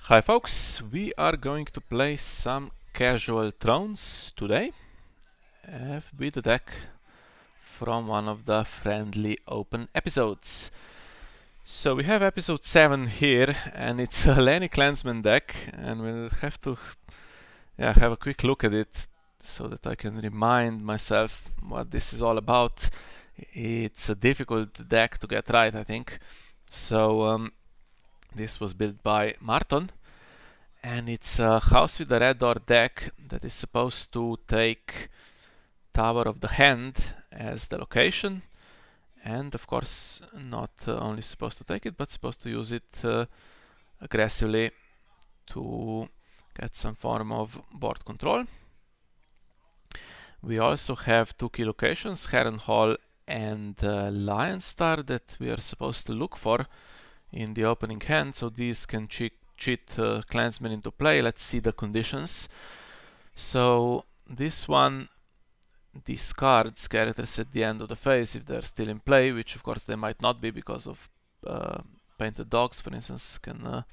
Hi folks, we are going to play some casual thrones today with the deck from one of the friendly open episodes. So we have episode 7 here and it's a Lenny Clansman deck, and we'll have to have a quick look at it so that I can remind myself what this is all about. It's a difficult deck to get right, I think. So this was built by Marton, and it's a house with a red door deck that is supposed to take Tower of the Hand as the location, and of course not only supposed to take it but supposed to use it aggressively to get some form of board control. We also have two key locations, Harrenhal and Lionstar, that we are supposed to look for in the opening hand, so these can cheat Clansmen into play. Let's see the conditions. So this one discards characters at the end of the phase if they're still in play, which of course they might not be because of painted dogs, for instance, can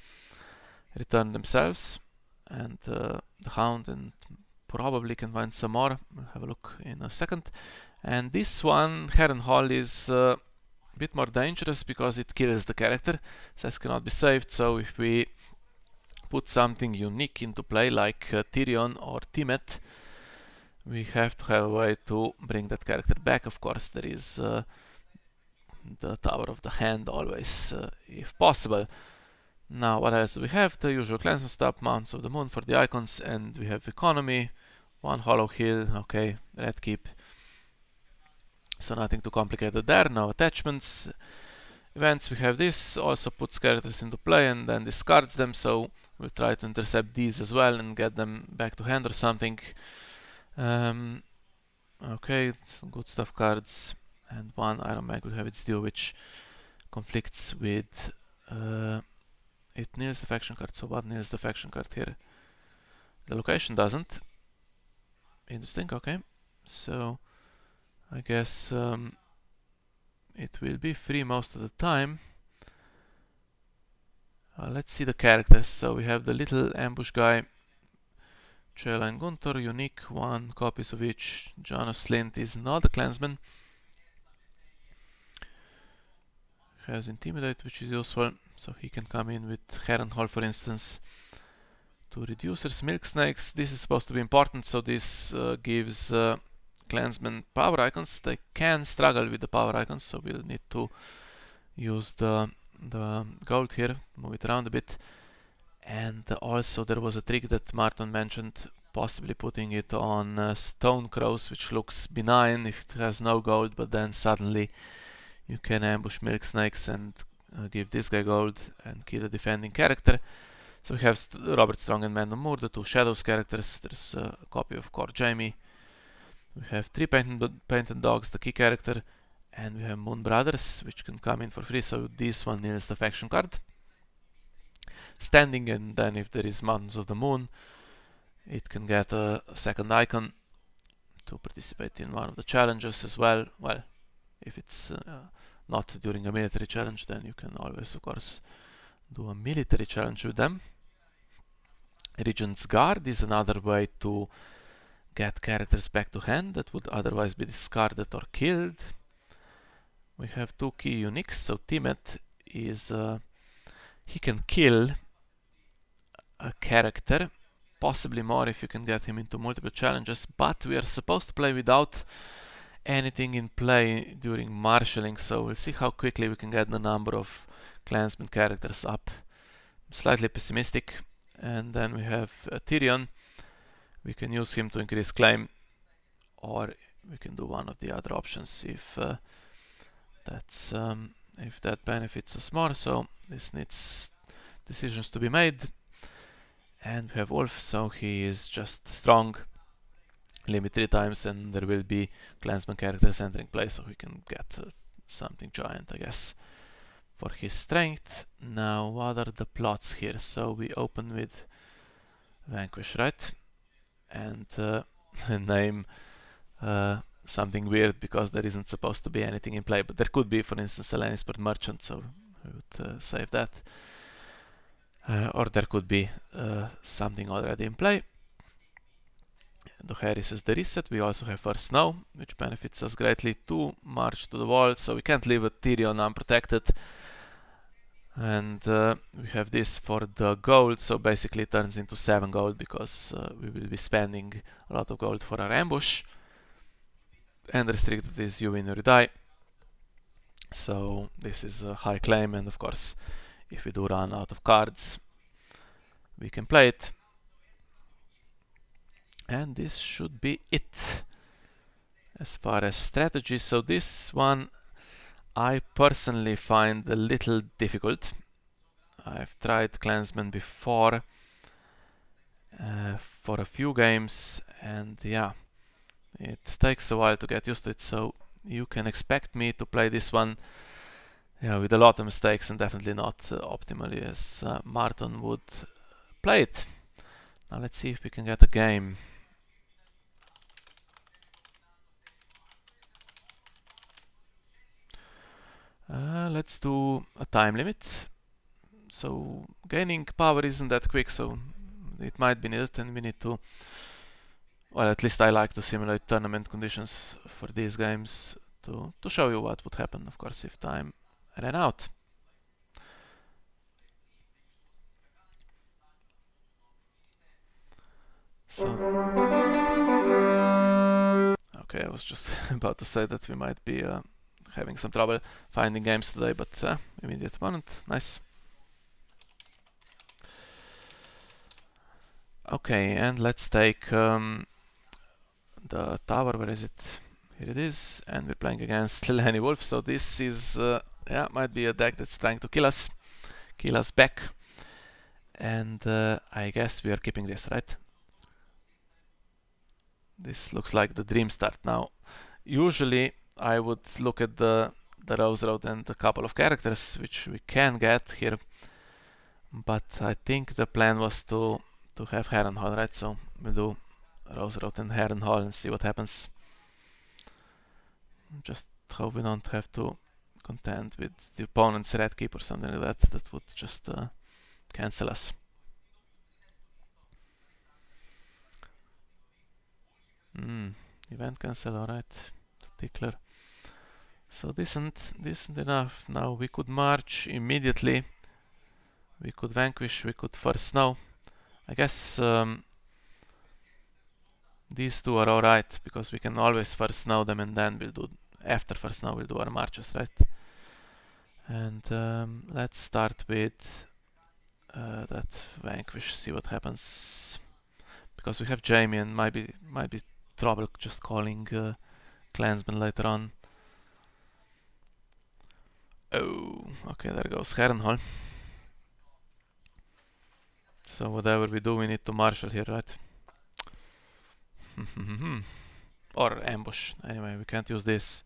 return themselves, and the Hound, and probably can find some more. We'll have a look in a second. And this one, Harrenhal, is a bit more dangerous because it kills the character, says cannot be saved. So if we put something unique into play like Tyrion or Timet, we have to have a way to bring that character back. Of course, there is the Tower of the Hand always, if possible. Now, what else? We have the usual Clansman stuff, Mounts of the Moon for the icons, and we have economy, one Hollow Hill, okay, Red Keep. So nothing too complicated there, no attachments. Events, we have this, also puts characters into play and then discards them, so we'll try to intercept these as well and get them back to hand or something. Okay, some good stuff cards, and one Iron Mag will have its due, which conflicts with it nails the faction card. So what nails the faction card here? The location doesn't. Interesting, okay. So I guess it will be free most of the time. Let's see the characters. So we have the little ambush guy, Chela and Gunter, unique, 1 copies of each. Jonas Slint is not a clansman. Has Intimidate, which is useful, so he can come in with Harrenhal, for instance. Two Reducers, Milk Snakes, this is supposed to be important, so this gives clansmen power icons. They can struggle with the power icons, so we'll need to use the gold here, move it around a bit. And also there was a trick that Martin mentioned, possibly putting it on Stone Crows, which looks benign if it has no gold, but then suddenly you can ambush Milk Snakes and give this guy gold and kill a defending character. So we have Robert Strong and Mandon Moore, the two Shadows characters. There's a copy of Core Jaime. We have 3 painted dogs, the key character, and we have Moon Brothers, which can come in for free, so this one nails the faction card. Standing, and then if there is Mountains of the Moon, it can get a second icon to participate in one of the challenges as well. Well, if it's not during a military challenge, then you can always, of course, do a military challenge with them. Regent's Guard is another way to get characters back to hand that would otherwise be discarded or killed. We have two key uniques, so Timet is he can kill a character, possibly more if you can get him into multiple challenges, but we are supposed to play without anything in play during marshalling, so we'll see how quickly we can get the number of clansman characters up. I'm slightly pessimistic. And then we have Tyrion. We can use him to increase claim, or we can do one of the other options if that benefits us more. So this needs decisions to be made. And we have Wolf, so he is just strong, limit 3 times, and there will be clansman characters entering play, so we can get something giant, I guess, for his strength. Now, what are the plots here? So we open with Vanquish, right? And name something weird because there isn't supposed to be anything in play, but there could be, for instance, a Lannister merchant, so we would save that. or there could be something already in play. The Harris is the reset. We also have first snow, which benefits us greatly to march to the wall, so we can't leave a Tyrion unprotected. And we have this for the gold, so basically it turns into 7 gold because we will be spending a lot of gold for our ambush. And restricted is you win or you die. So this is a high claim, and of course if we do run out of cards we can play it. And this should be it as far as strategy. So this one I personally find a little difficult. I've tried Clansman before for a few games, and yeah, it takes a while to get used to it, so you can expect me to play this one with a lot of mistakes and definitely not optimally as Martin would play it. Now let's see if we can get a game. Let's do a time limit. So gaining power isn't that quick, so it might be needed, and we need to, well, at least I like to simulate tournament conditions for these games to show you what would happen, of course, if time ran out. So, okay, I was just about to say that we might be having some trouble finding games today, but immediate opponent, nice. Okay, and let's take the tower. Where is it? Here it is, and we're playing against Lenny Wolf. So this is, might be a deck that's trying to kill us back. And I guess we are keeping this, right? This looks like the dream start now. Usually I would look at the Rose Road and a couple of characters, which we can get here. But I think the plan was to have Harrenhal, right? So we'll do Rose Road and Harrenhal and see what happens. Just hope we don't have to contend with the opponent's Red Keep or something like that. That would just cancel us. Event cancel, alright. Tickler. So decent enough. Now we could march immediately. We could vanquish, we could first snow. I guess these two are alright, because we can always first snow them, and then we'll do, after first snow, we'll do our marches, right? And let's start with that vanquish, see what happens. Because we have Jaime, and might be trouble just calling Clansman later on. Oh, okay, there goes Harrenhal. So whatever we do, we need to marshal here, right? Or ambush. Anyway, we can't use this.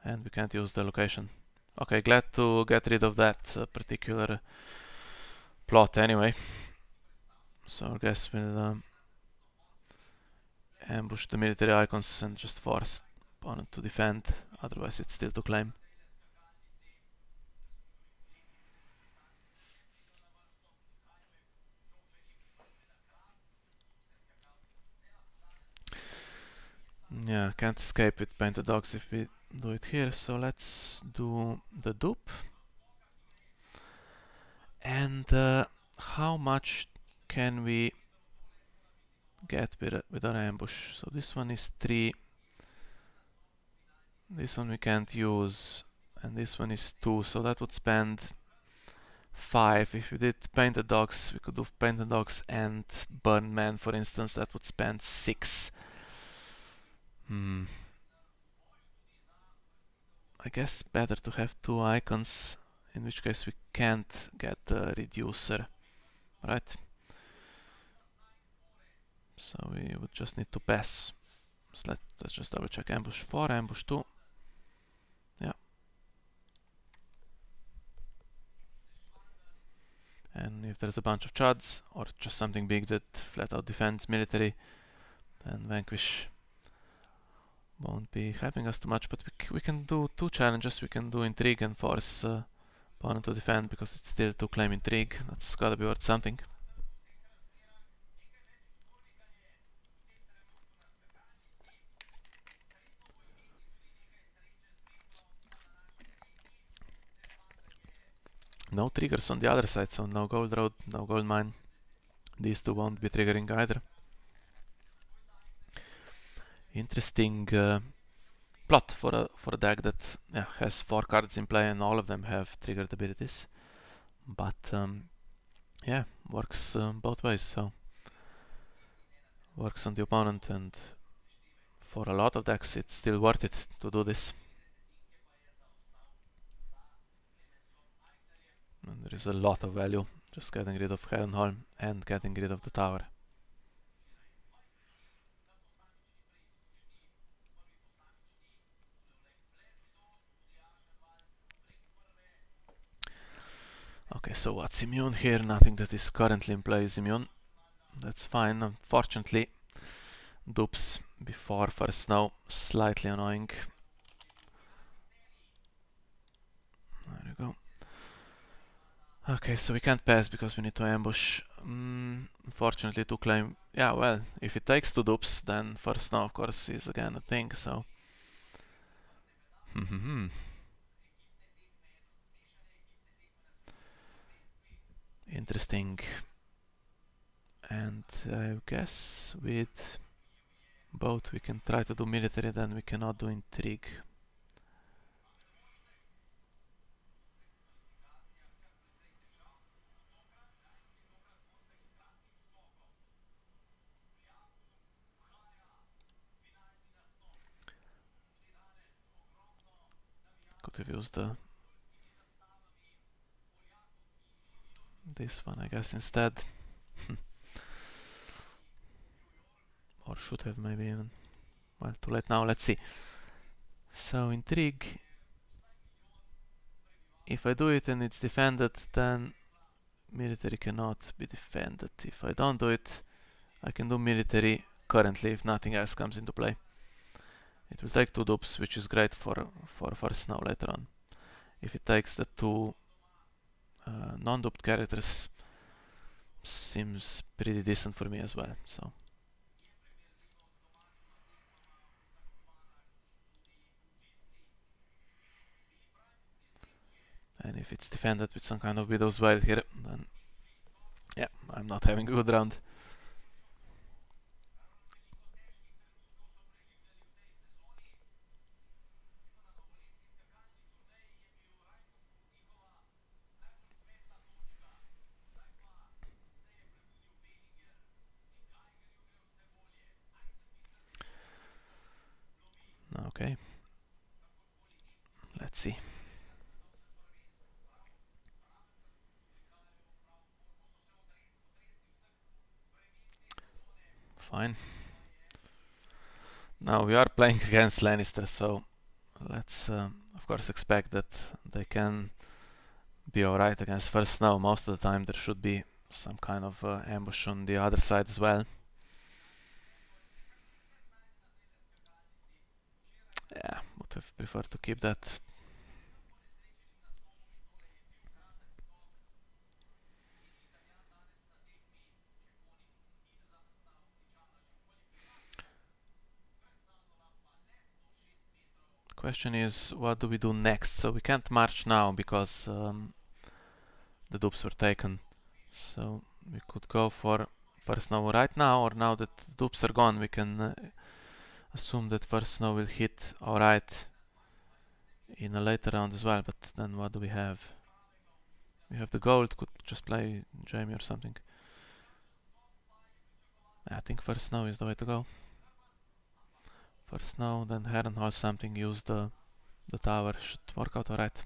And we can't use the location. Okay, glad to get rid of that particular plot anyway. So I guess we'll ambush the military icons and just force opponent to defend. Otherwise it's still to claim. Yeah, can't escape with painted dogs if we do it here. So let's do the dupe. And how much can we get with our ambush? So this one is 3. This one we can't use, and this one is 2, so that would spend 5. If we did painted dogs, we could do painted dogs and burn man, for instance. That would spend 6. I guess better to have 2 icons, in which case we can't get the reducer, right? So we would just need to pass. So let's just double check. Ambush 4, ambush 2. Yeah. And if there's a bunch of chuds, or just something big that flat out defends military, then vanquish won't be helping us too much. But we can do 2 challenges. We can do intrigue and force opponent to defend because it's still to claim intrigue. That's gotta be worth something. No triggers on the other side, so no gold road, no gold mine. These two won't be triggering either. Interesting plot for a deck that has 4 cards in play and all of them have triggered abilities. But yeah, works both ways. So works on the opponent, and for a lot of decks it's still worth it to do this. And there is a lot of value just getting rid of Herrenholm and getting rid of the tower. Okay, so what's immune here? Nothing that is currently in play is immune. That's fine. Unfortunately, dupes before first snow, slightly annoying. There you go. Okay, so we can't pass because we need to ambush. Unfortunately, to claim... Yeah, well, if it takes 2 dupes, then first snow, of course, is again a thing, so... Interesting. And I guess with both we can try to do military, then we cannot do intrigue. Could have used this one, I guess, instead. Or should have, maybe even. Well, too late now, let's see. So, intrigue. If I do it and it's defended, then military cannot be defended. If I don't do it, I can do military currently if nothing else comes into play. It will take 2 dupes, which is great for first snow later on. If it takes the 2 non-duped characters, seems pretty decent for me as well. So. And if it's defended with some kind of Widow's Wail here, then yeah, I'm not having a good round. Okay. Let's see. Fine. Now we are playing against Lannister, so let's of course expect that they can be alright against first snow. Most of the time there should be some kind of ambush on the other side as well. Yeah, would have preferred to keep that. Question is, what do we do next? So we can't march now because the dupes were taken. So we could go for first snow right now, or now that the dupes are gone, we can assume that first snow will hit alright in a later round as well. But then what do we have? We have the gold, could just play Jamie or something. I think first snow is the way to go. First snow, then Harrenhal something, use the tower, should work out alright.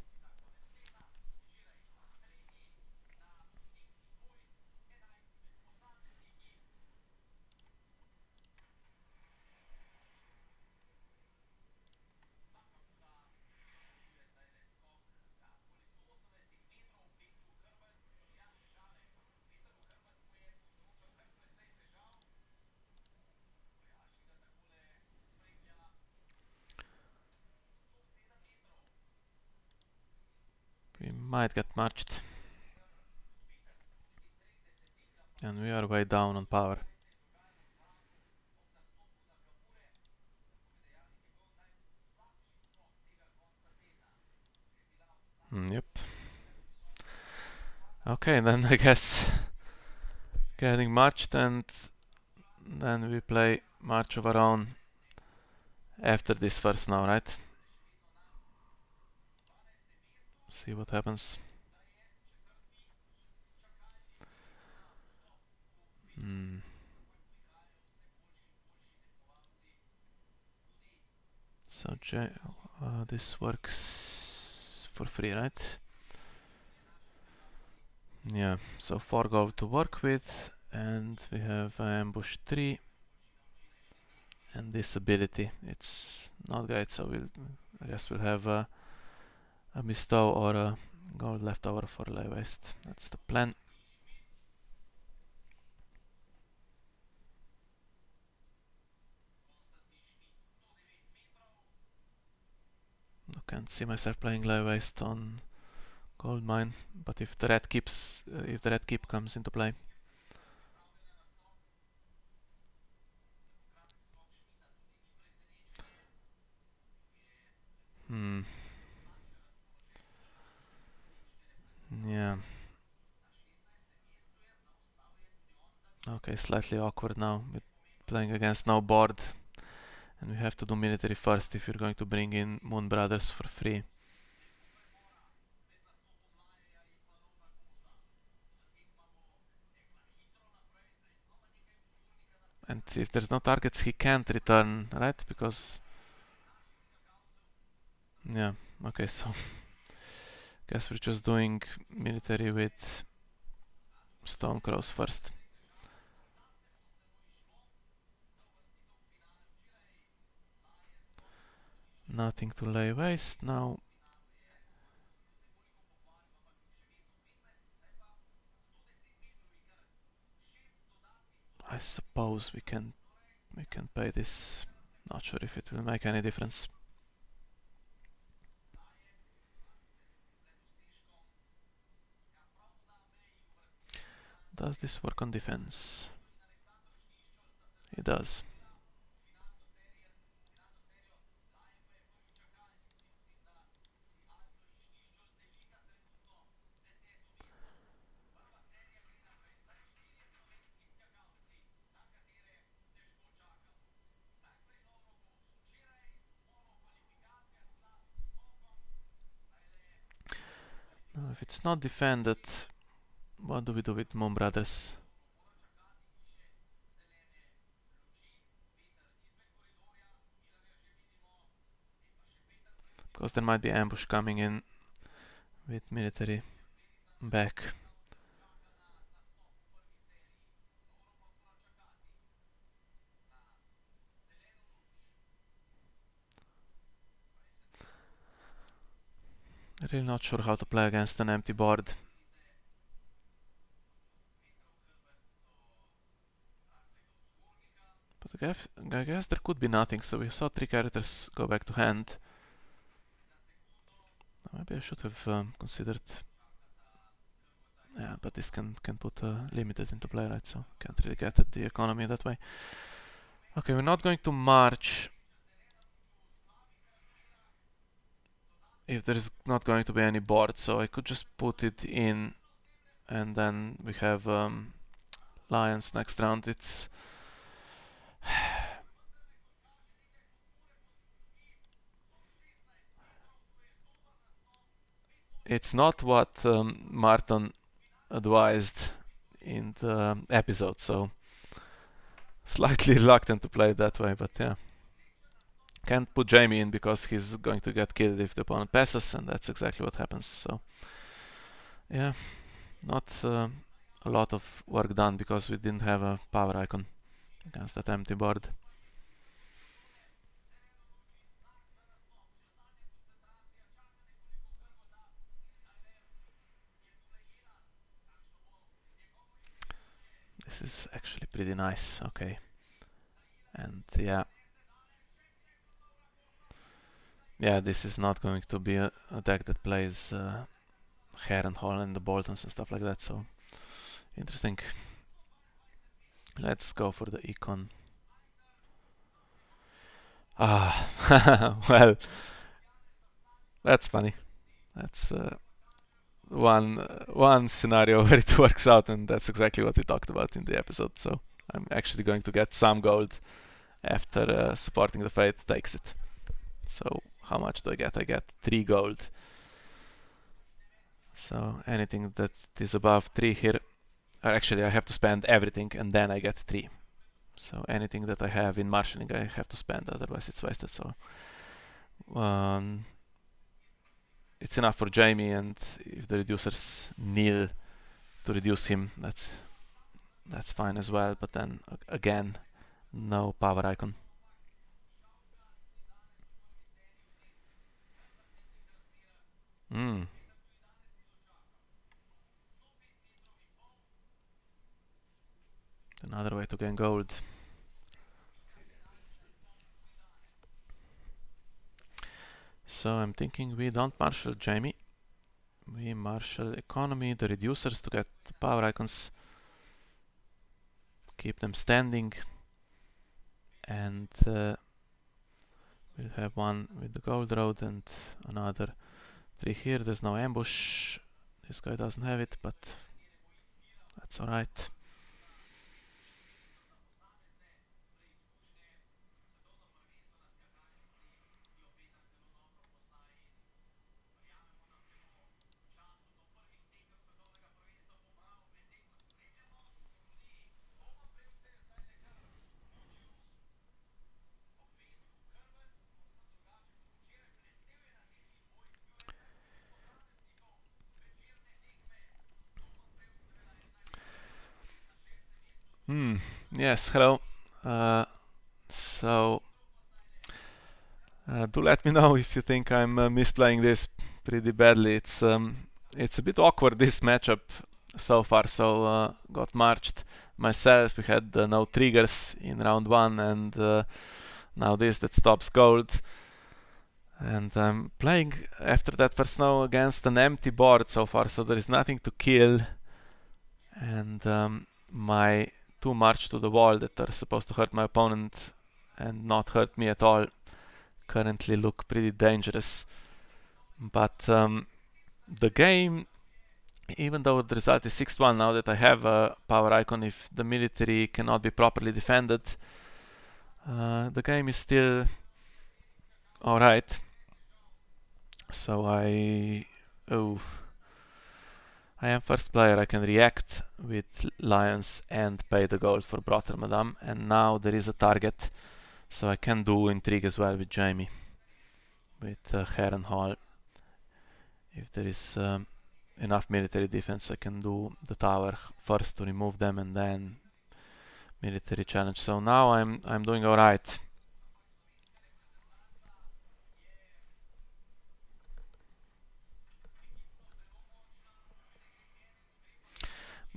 might get marched. And we are way down on power. Yep. Okay, then I guess getting marched, and then we play march of our own after this first now, right? See what happens. So this works for free, right? Yeah, so 4 go to work with, and we have ambush 3 and this ability. It's not great, so I guess we'll have a bestow or a gold left over for lay waste. That's the plan. I can't see myself playing lay waste on gold mine, but if the red keep comes into play. Yeah. Okay, slightly awkward now with playing against no board. And we have to do military first if you're going to bring in Moon Brothers for free. And if there's no targets, he can't return, right? Because... yeah, okay, so... guess we're just doing military with Stone Crows first. Nothing to lay waste now. I suppose we can pay this. Not sure if it will make any difference. Does this work on defense? It does. Now, if it's not defended, what do we do with Moon Brothers? Because there might be ambush coming in with military back. Really not sure how to play against an empty board. But I guess there could be nothing, so we saw 3 characters go back to hand. Maybe I should have considered... yeah, but this can put limited into play, right? So can't really get at the economy that way. Okay, we're not going to march if there is not going to be any board, so I could just put it in, and then we have Lions next round. It's not what Martin advised in the episode, so slightly reluctant to play it that way, but yeah. Can't put Jamie in because he's going to get killed if the opponent passes, and that's exactly what happens. So yeah, not a lot of work done because we didn't have a power icon against that empty board. This is actually pretty nice. Okay, and yeah, this is not going to be a deck that plays Harrenhal and the Boltons and stuff like that, so interesting. Let's go for the econ. Well, that's funny. That's one scenario where it works out, and that's exactly what we talked about in the episode. So I'm actually going to get some gold after supporting the Fate takes it. So how much do I get? I get 3 gold. So anything that is above 3 here, or actually I have to spend everything and then I get 3. So anything that I have in marshalling I have to spend, otherwise it's wasted. So it's enough for Jaime, and if the reducers kneel to reduce him, that's fine as well. But then again, no power icon. Another way to gain gold. So I'm thinking we don't marshal Jaime. We marshal economy, the reducers to get the power icons. Keep them standing. And we'll have one with the gold road and another 3 here. There's no ambush. This guy doesn't have it, but that's alright. Yes, hello. So do let me know if you think I'm misplaying this pretty badly. It's a bit awkward, this matchup so far. So got marched myself. We had no triggers in round 1, and now this that stops gold. And I'm playing after that for snow against an empty board so far, so there is nothing to kill. And my 2 march to the wall that are supposed to hurt my opponent and not hurt me at all currently look pretty dangerous. But the game, even though the result is 6-1 now that I have a power icon, if the military cannot be properly defended, the game is still alright. So I am first player. I can react with lions and pay the gold for Brother Madame, and now there is a target, so I can do intrigue as well with Jaime, with Harrenhal. If there is enough military defense, I can do the tower first to remove them and then military challenge. So now I'm doing alright.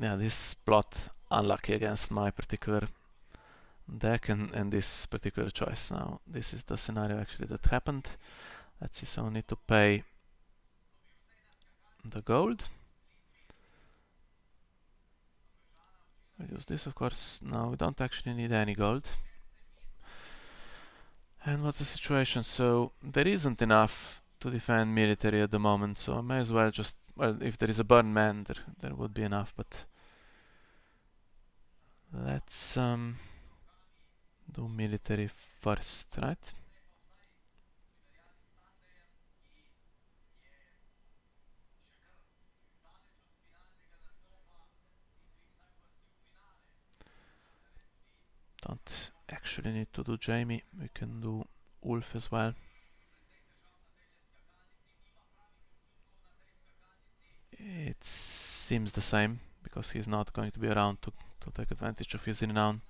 Yeah, this plot unlucky against my particular deck and this particular choice. Now this is the scenario actually that happened. Let's see, so I need to pay the gold. Reduce this, of course. Now we don't actually need any gold. And what's the situation? So there isn't enough to defend military at the moment, so I may as well just, well, if there is a burn man, there would be enough, but let's do military first, right? Don't actually need to do Jaime, we can do Ulf as well. It seems the same, because he's not going to be around to take advantage of his renown.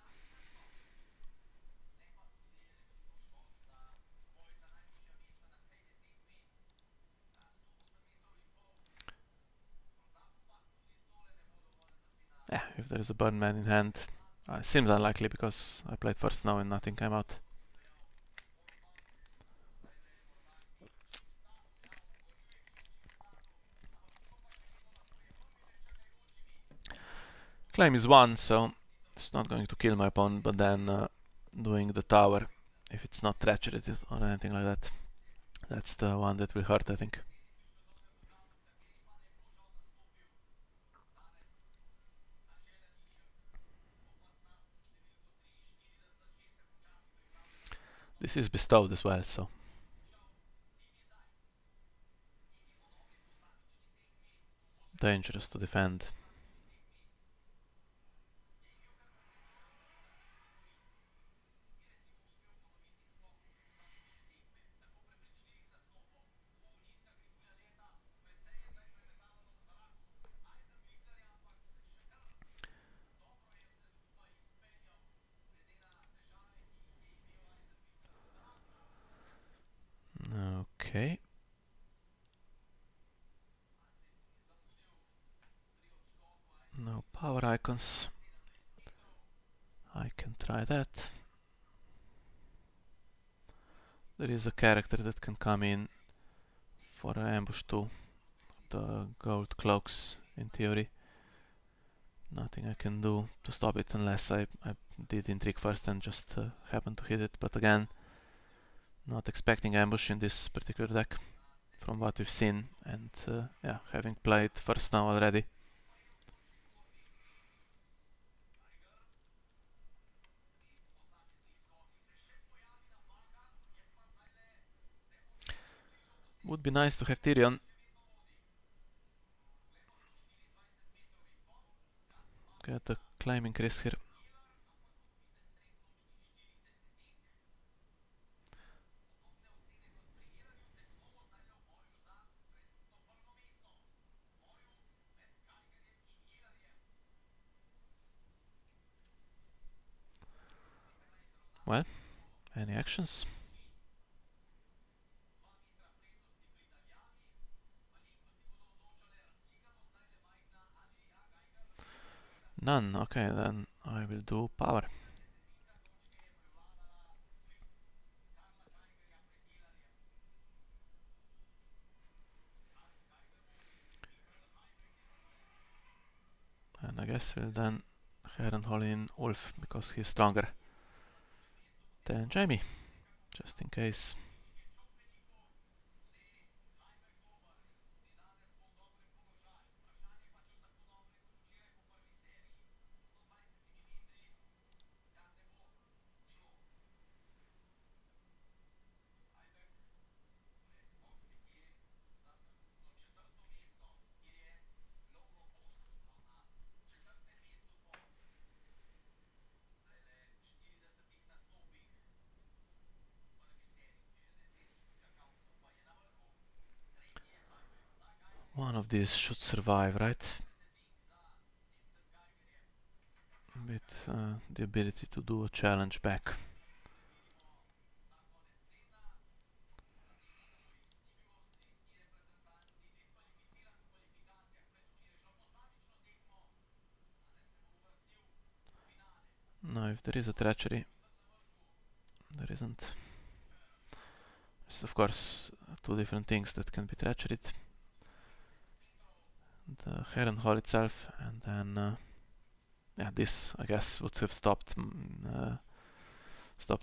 Yeah, if there is a burn man in hand, it seems unlikely because I played first now and nothing came out. Claim is 1, so it's not going to kill my opponent, but then doing the tower, if it's not treachery or anything like that, that's the one that will hurt, I think. This is bestowed as well, so dangerous to defend. Okay. No power icons. I can try that. There is a character that can come in for an ambush too. The gold cloaks, in theory. Nothing I can do to stop it unless I did intrigue first and just happened to hit it. But again, not expecting ambush in this particular deck from what we've seen, and yeah, having played first now already. Would be nice to have Tyrion. Get a claim increase here. Well, any actions? None. Okay, then I will do power. And I guess we'll then Harrenhal in Ulf because he's stronger than Jaime, just in case. One of these should survive, right? With the ability to do a challenge back. Now, if there is a treachery, there isn't. There's of course two different things that can be treacheried. The Harrenhal itself, and then yeah, this I guess would have stopped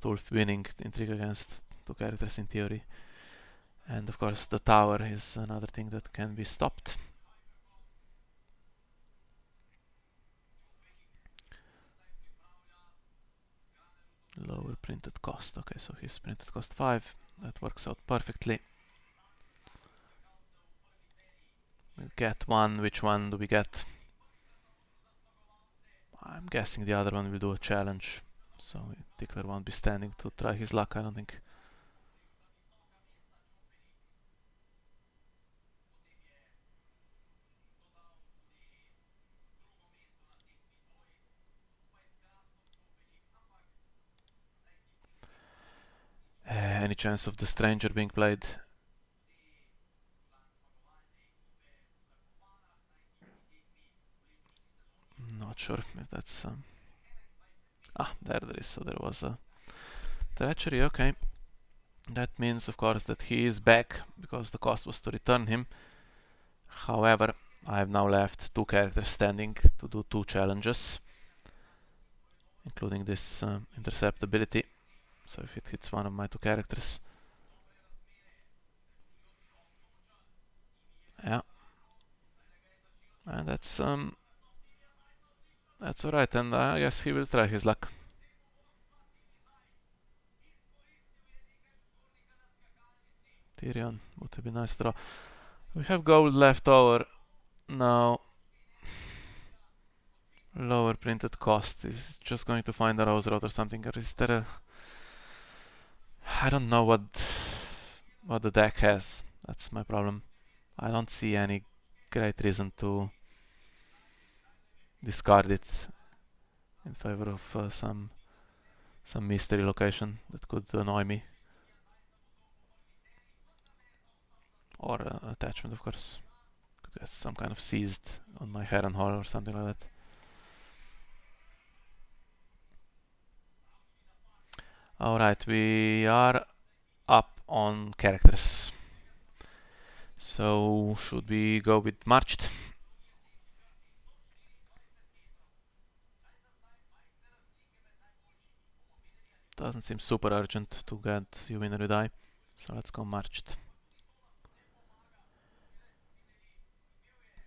Ulf winning intrigue against two characters in theory. And of course the tower is another thing that can be stopped. Lower printed cost. Okay, so his printed cost 5. That works out perfectly. We'll get one. Which one do we get? I'm guessing the other one will do a challenge. So Tickler won't be standing to try his luck, I don't think. Any chance of the stranger being played? Not sure if that's... there is. So there was a treachery, okay. That means, of course, that he is back, because the cost was to return him. However, I have now left 2 characters standing to do 2 challenges, including this intercept ability. So if it hits one of my 2 characters, yeah, and that's alright, and I guess he will try his luck. Tyrion would have been nice to draw. We have gold left over now. Lower printed cost is just going to find a rose road or something, or is there a... I don't know what the deck has. That's my problem. I don't see any great reason to discard it in favor of some mystery location that could annoy me. Or attachment, of course. Could get some kind of seized on my Harrenhal or something like that. Alright, we are up on characters. So, should we go with Marched? Doesn't seem super urgent to get you in or die, so let's go Marched.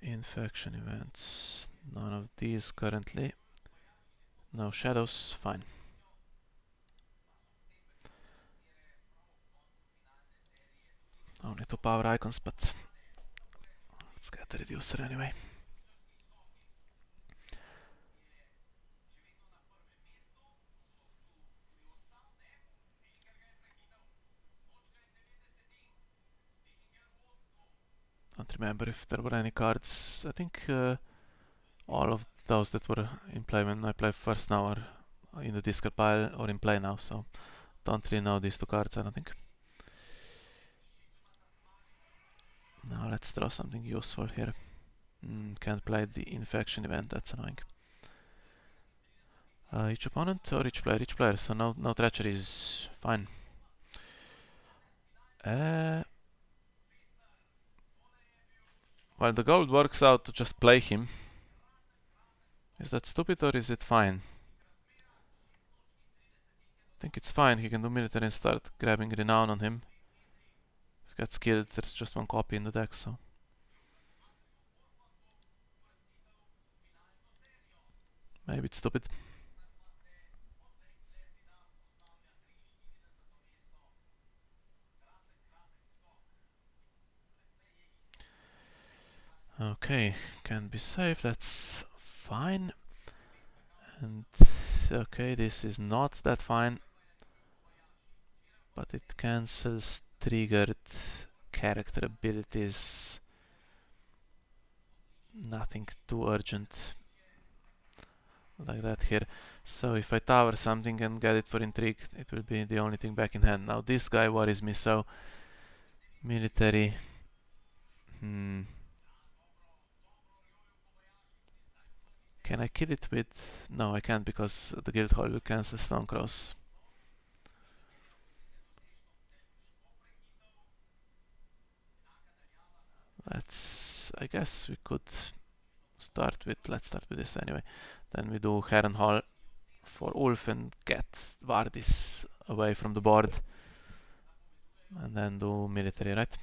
Infection events, none of these currently. No shadows, fine. Only 2 power icons, but let's get the reducer anyway. Don't remember if there were any cards. I think all of those that were in play when I played first now are in the discard pile or in play now, so don't really know these 2 cards, I don't think. Now let's draw something useful here. Can't play the infection event, that's annoying. Each opponent or each player? Each player, so no treachery is fine. Well, the gold works out to just play him. Is that stupid or is it fine? I think it's fine. He can do military and start grabbing renown on him. If he gets killed, there's just 1 copy in the deck, so... maybe it's stupid. Okay, can be safe, that's fine. And okay, this is not that fine, but it cancels triggered character abilities. Nothing too urgent like that here. So if I tower something and get it for intrigue, it will be the only thing back in hand. Now this guy worries me, so military. Can I kill it with... no, I can't, because the Guildhall will cancel Stonecross. I guess we could start with... let's start with this anyway. Then we do Harrenhal for Ulf and get Vardis away from the board. And then do military, right?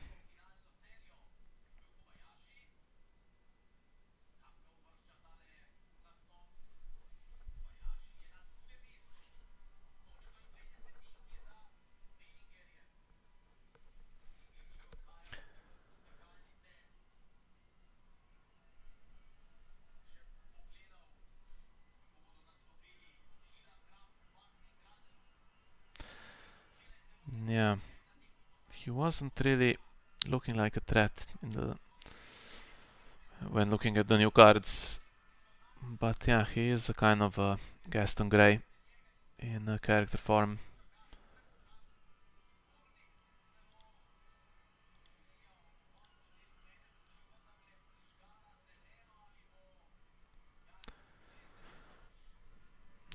Yeah, he wasn't really looking like a threat when looking at the new cards, but yeah, he is a kind of a Gaston Grey in a character form.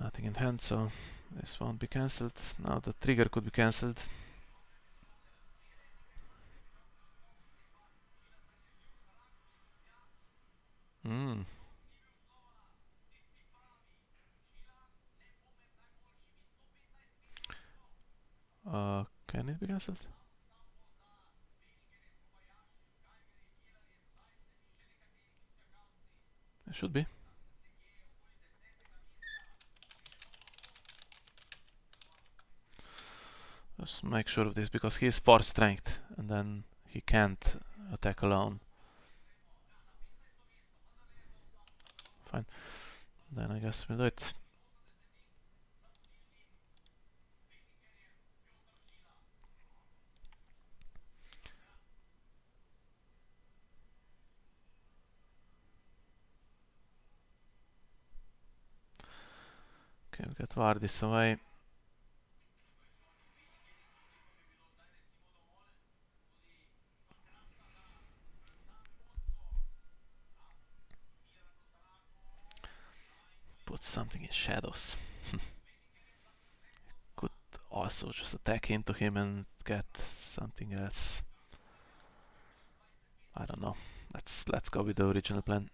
Nothing in hand, so this won't be cancelled. Now the trigger could be cancelled. cancelled? It should be. Just make sure of this because he is 4 strength and then he can't attack alone. Fine. Then I guess we'll do it. Okay, we got Vardis away. Put something in shadows. Could also just attack into him and get something else. I don't know. Let's go with the original plan.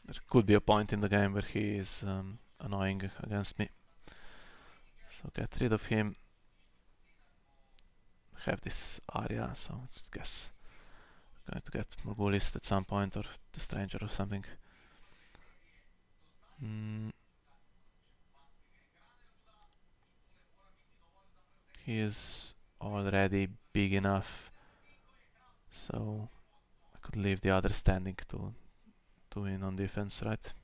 There could be a point in the game where he is annoying against me. So get rid of him. Have this area, so I guess I'm going to get Morgulist at some point, or the Stranger or something. He is already big enough, so I could leave the other standing to win on defense, right?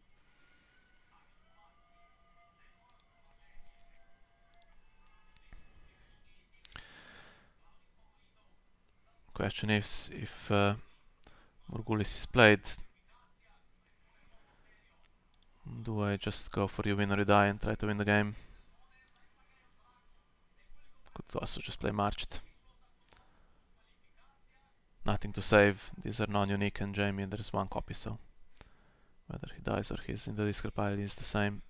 Question is if Morgulis is played, do I just go for you win or you die and try to win the game? Could also just play Marched. Nothing to save, these are non-unique, and Jaime there's 1 copy, so whether he dies or he's in the discard pile is the same.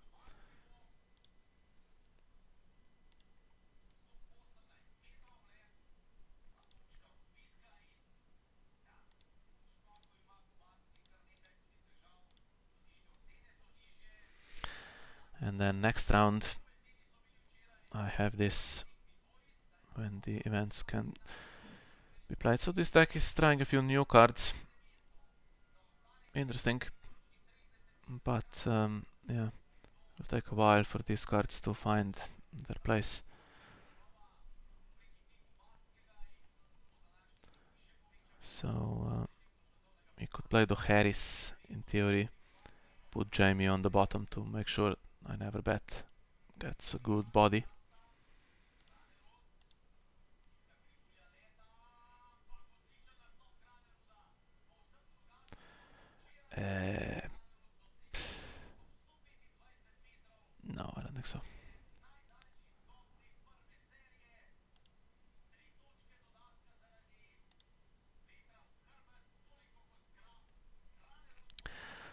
And then next round I have this when the events can be played. So this deck is trying a few new cards. Interesting. But yeah, it'll take a while for these cards to find their place. So you could play the Harris in theory. Put Jaime on the bottom to make sure I never bet gets a good body. No, I don't think so.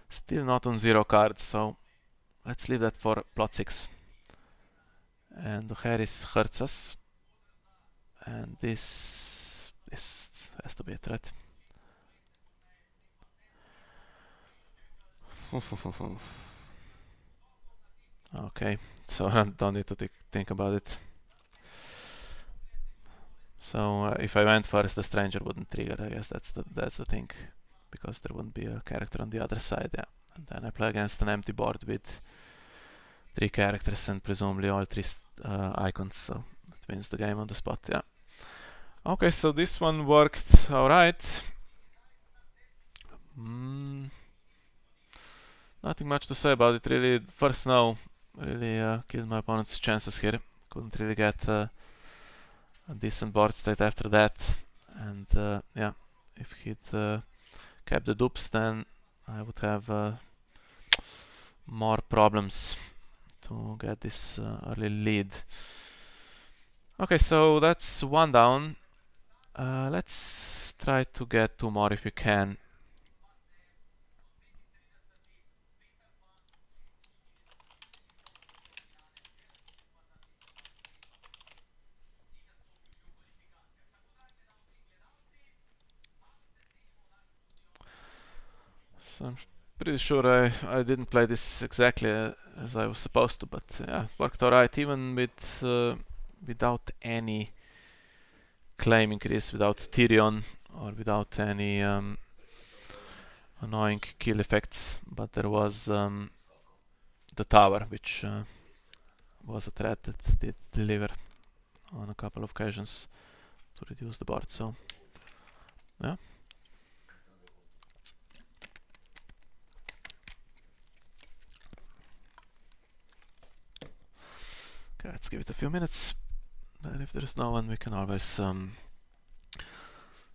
Still not on 0 cards, so let's leave that for plot 6. And the Harris hurts us. And this has to be it, right? Okay, so I don't need to think about it. So if I went first, the Stranger wouldn't trigger. I guess that's the thing, because there wouldn't be a character on the other side. Yeah, and then I play against an empty board with 3 characters and presumably all 3 icons. So that wins the game on the spot. Yeah. Okay, so this one worked alright. Nothing much to say about it really. First snow really killed my opponent's chances here. Couldn't really get a decent board state after that. And yeah, if he'd kept the dupes, then I would have more problems to get this early lead. Okay, so that's 1 down. Let's try to get 2 more if we can. So Pretty sure I didn't play this exactly as I was supposed to, but yeah, it worked alright, even with without any claim increase, without Tyrion, or without any annoying kill effects. But there was the tower, which was a threat that did deliver on a couple of occasions to reduce the board. So yeah. Okay, let's give it a few minutes. Then if there's no one, we can always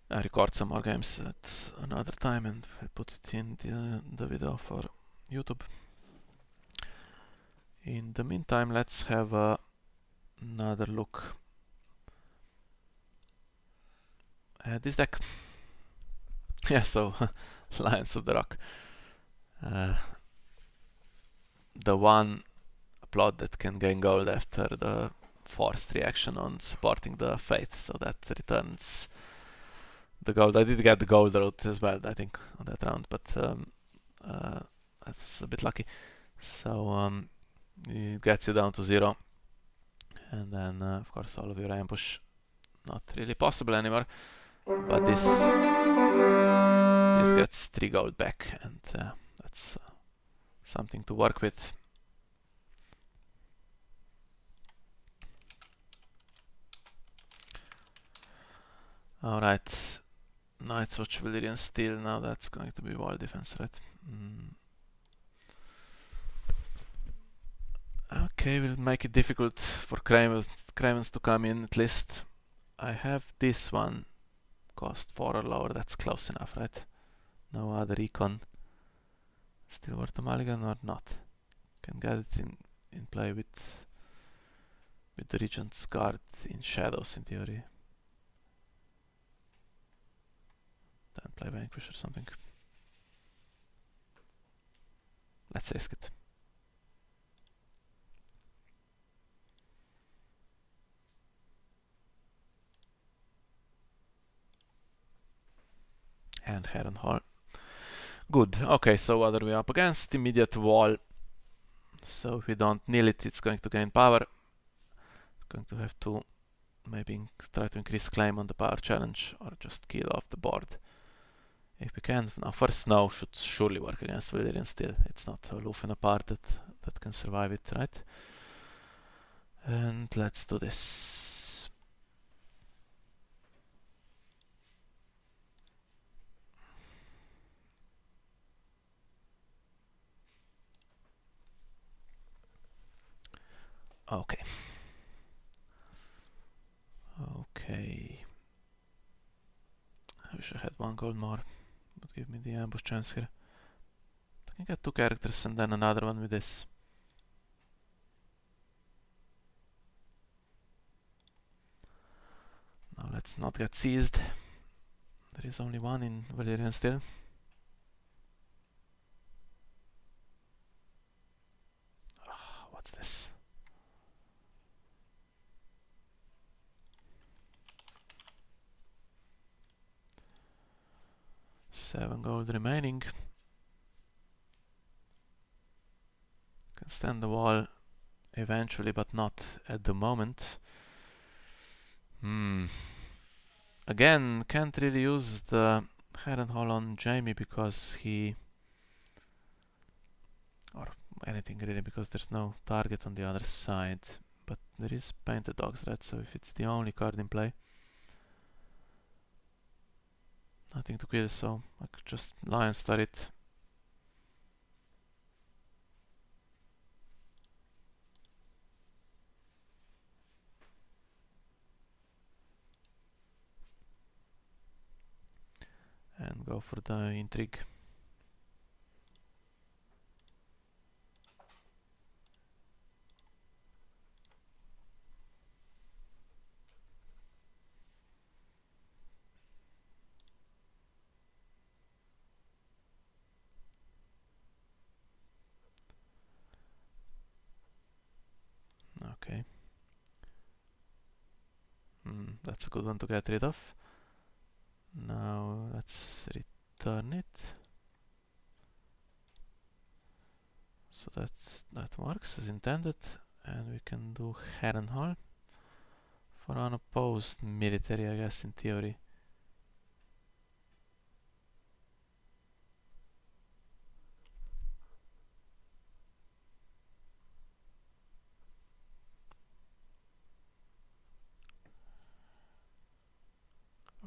record some more games at another time and put it in the video for YouTube. In the meantime, let's have another look at this deck. Yeah, so Lions of the Rock. The one plot that can gain gold after the forced reaction on supporting the Faith, so that returns the gold. I did get the gold route as well, I think, on that round, but that's a bit lucky. So it gets you down to 0, and then of course all of your ambush not really possible anymore. But this gets 3 gold back, and that's something to work with. Alright, Night's Watch Valyrian Steel, now that's going to be wall defense, right? Okay, we'll make it difficult for Cravens to come in at least. I have this one, cost 4 or lower, that's close enough, right? No other econ. Still worth a mulligan or not? Can get it in play with the Regent's Guard in Shadows in theory. Then play Vanquish or something. Let's risk it. And Harrenhal. Good. Okay, so what are we up against? Immediate wall. So if we don't kneel it, it's going to gain power. Going to have to maybe try to increase claim on the power challenge, or just kill off the board if we can. Now, first Snow should surely work against Valyrian still. It's not aloof and apart that can survive it, right? And let's do this. Okay. Okay. I wish I had 1 gold more. Would give me the ambush chance here. I can get 2 characters and then another one with this. Now let's not get seized. There is only 1 in Valyrian still. What's this? Seven gold remaining. Can stand the wall eventually, but not at the moment. Again, can't really use the Harrenhal on Jaime because he... or anything really, because there's no target on the other side. But there is Painted Dogs, right? So if it's the only card in play, nothing to kill, so I could just Lion Star it. And go for the intrigue. Okay. That's a good one to get rid of. Now let's return it. So that works as intended, and we can do Harrenhal for unopposed military, I guess, in theory.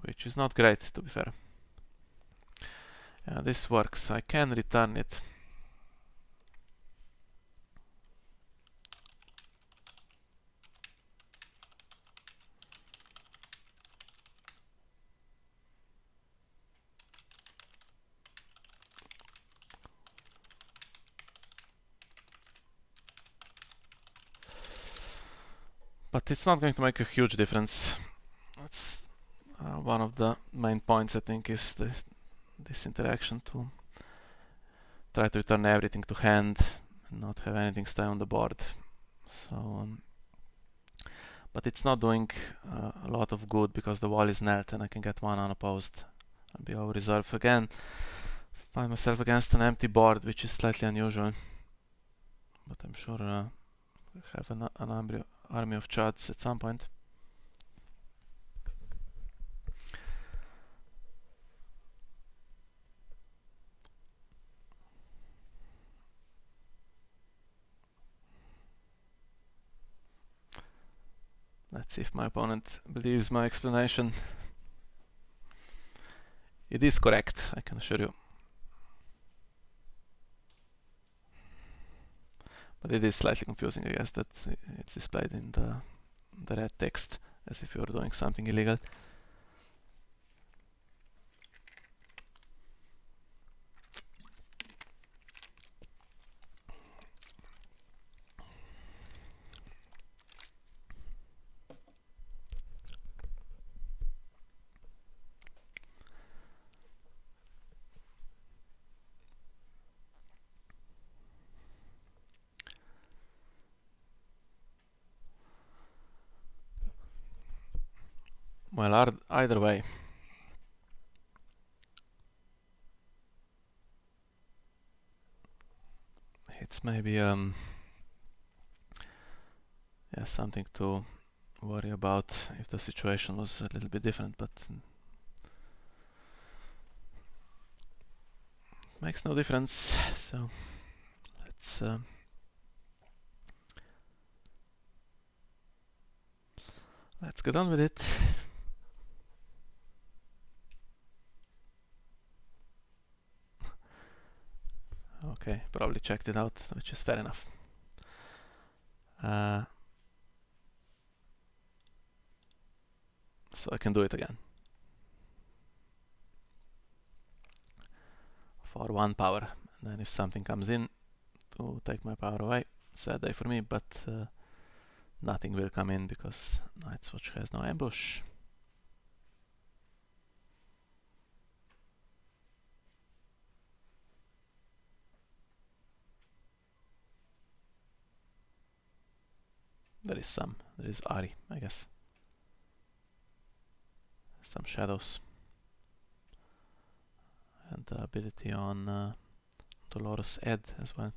Which is not great, to be fair. Yeah, this works. I can return it. But it's not going to make a huge difference. That's one of the main points, I think, is this interaction to try to return everything to hand and not have anything stay on the board. So, but it's not doing a lot of good because the wall is knelt and I can get one unopposed and be over reserve again. Find myself against an empty board, which is slightly unusual. But I'm sure we'll have an army of Chads at some point. Let's see if my opponent believes my explanation. It is correct, I can assure you. But it is slightly confusing, I guess, that it's displayed in the red text as if you're doing something illegal. Well, either way, it's maybe yeah, something to worry about if the situation was a little bit different, but makes no difference. So let's get on with it. Okay, probably checked it out, which is fair enough. So I can do it again. For 1 power. And then if something comes in to take my power away, sad day for me, but nothing will come in because Night's Watch has no ambush. There is Ari, I guess. Some shadows. And the ability on Dolores Ed as well.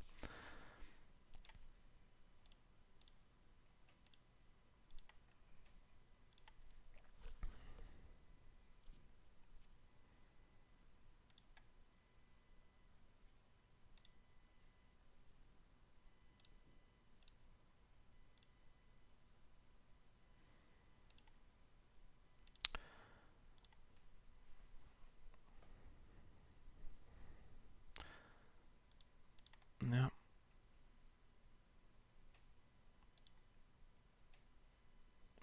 Yeah.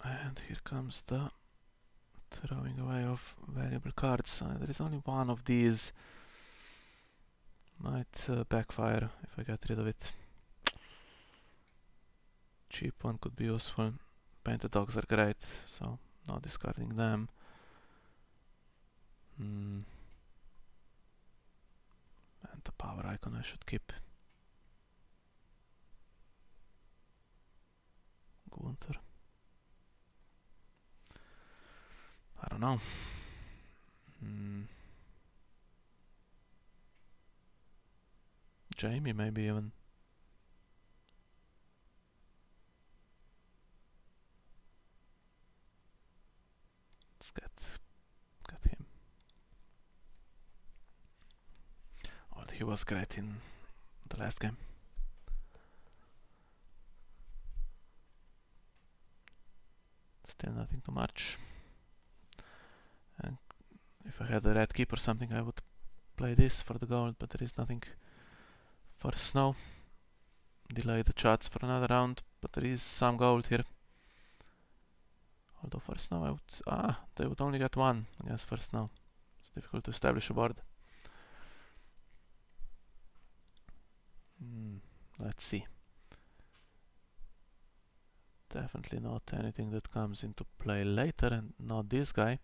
And here comes the throwing away of valuable cards. There is only one of these. Might backfire if I get rid of it. Cheap one could be useful. Painted dogs are great, so not discarding them. And the power icon I should keep. Gunther. I don't know. Jamie maybe even. Let's get him. Oh, he was great in the last game. Still nothing too much. And if I had a red keep or something, I would play this for the gold, but there is nothing for snow. Delay the shots for another round, but there is some gold here. Although for snow I would... they would only get one, I guess, for snow. It's difficult to establish a board. Let's see. Definitely not anything that comes into play later, and not this guy.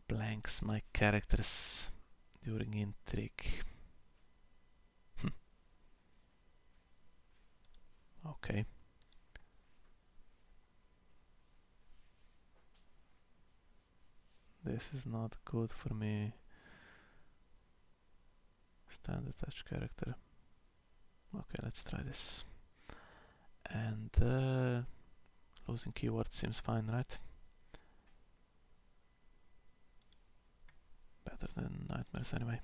Blanks my characters during intrigue. Okay. This is not good for me. Stand attached character. Okay, let's try this. And losing keyword seems fine, right? Better than nightmares anyway.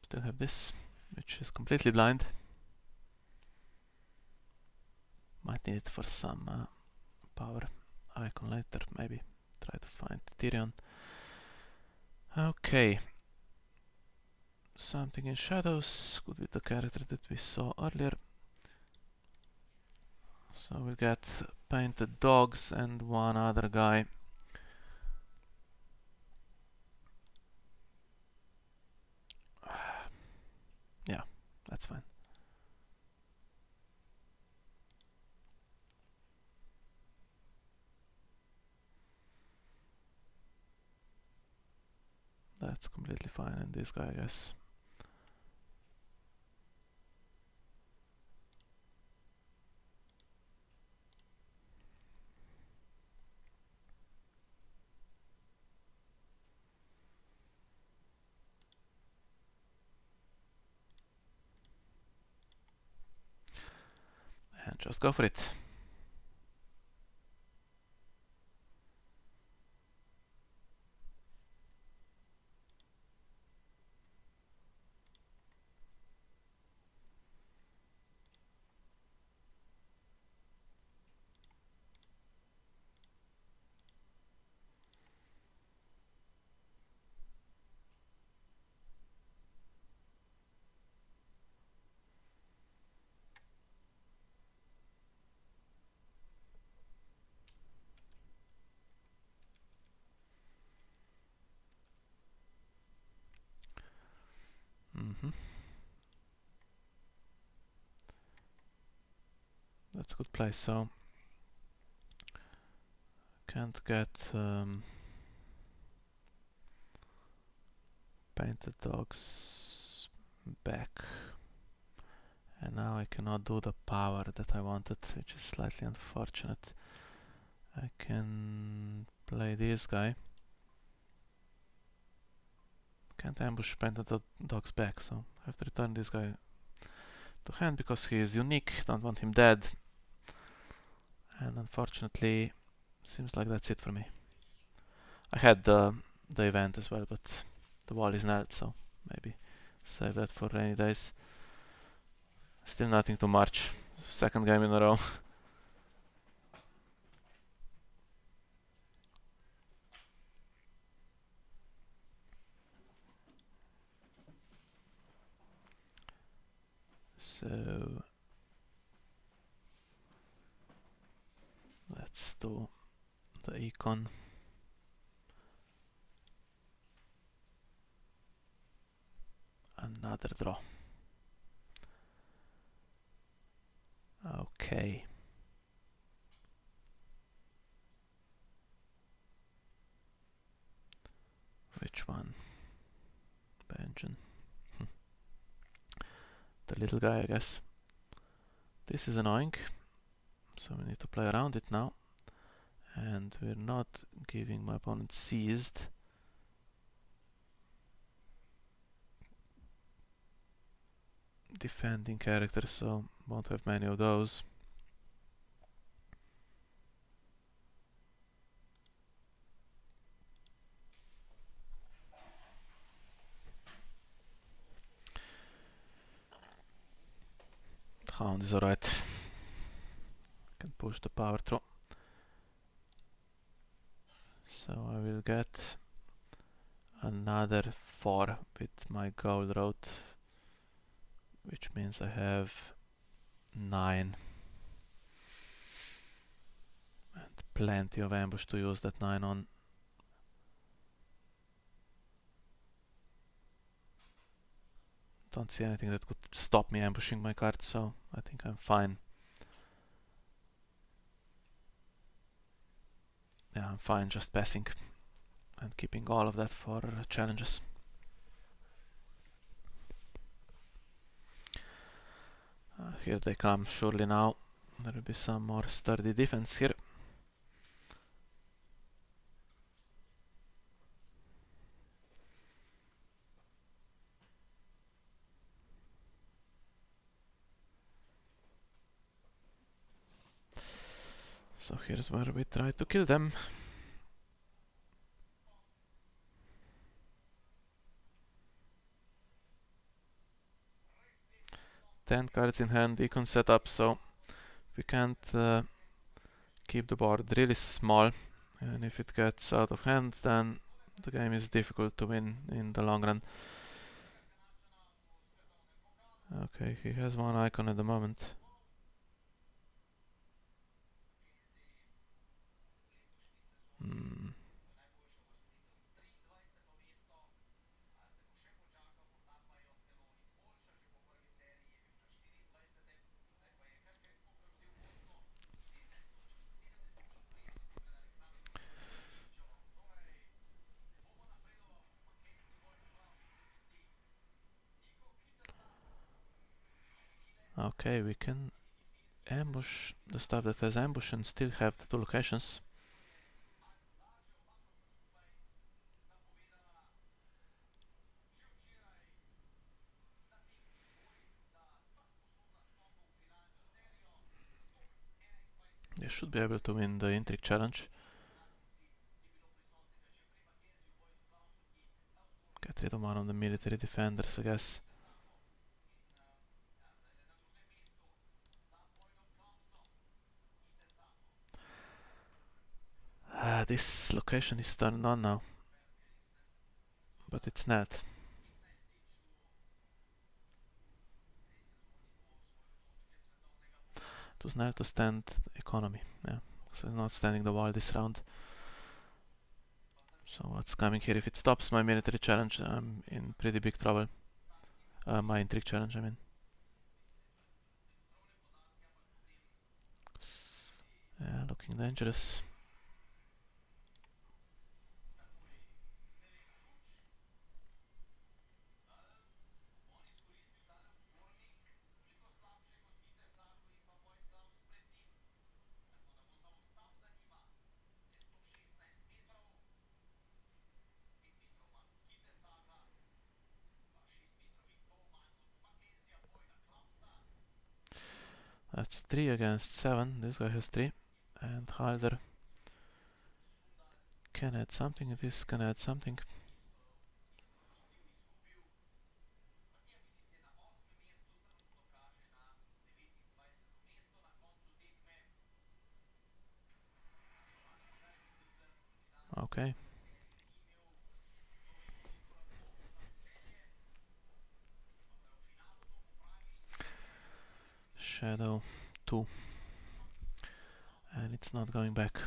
Still have this, which is completely blind. Might need it for some power icon later, maybe. Try to find Tyrion. Okay. Something in shadows, could be the character that we saw earlier. So we'll get painted dogs and one other guy. Yeah, that's fine. That's completely fine, and this guy, I guess. And just go for it. That's a good place, so can't get painted dogs back. And now I cannot do the power that I wanted, which is slightly unfortunate. I can play this guy. Can't ambush painted dogs back, so I have to return this guy to hand because he is unique, don't want him dead. And unfortunately, seems like that's it for me. I had the event as well, but the wall is nailed, so maybe save that for rainy days. Still nothing to march. Second game in a row. So let's do the econ. Another draw. Okay. Which one? Benjamin. The little guy, I guess. This is annoying, so we need to play around it now. And we're not giving my opponent seized. Defending character, so won't have many of those. Hound is alright. Can push the power through. So I will get another 4 with my gold road, which means I have 9. And plenty of ambush to use that 9 on. Don't see anything that could stop me ambushing my cards, so I think I'm fine. Yeah, I'm fine just passing and keeping all of that for challenges. Here they come, surely now. There will be some more sturdy defense here. So here's where we try to kill them. Ten cards in hand, econ setup, so we can't keep the board really small, and if it gets out of hand, then the game is difficult to win in the long run. Okay, he has one icon at the moment. Okay, we can ambush the stuff that has ambush and still have the 2 locations. They should be able to win the intrigue challenge. Get rid of one of the military defenders, I guess. This location is turned on now, but it's not. It was not to stand economy, yeah. So it's not standing the wall this round. So what's coming here? If it stops my military challenge, I'm in pretty big trouble. My intrigue challenge, I mean. Yeah, looking dangerous. That's 3 against 7. This guy has 3. And Halder can add something. This can add something. Okay. Shadow 2. And it's not going back.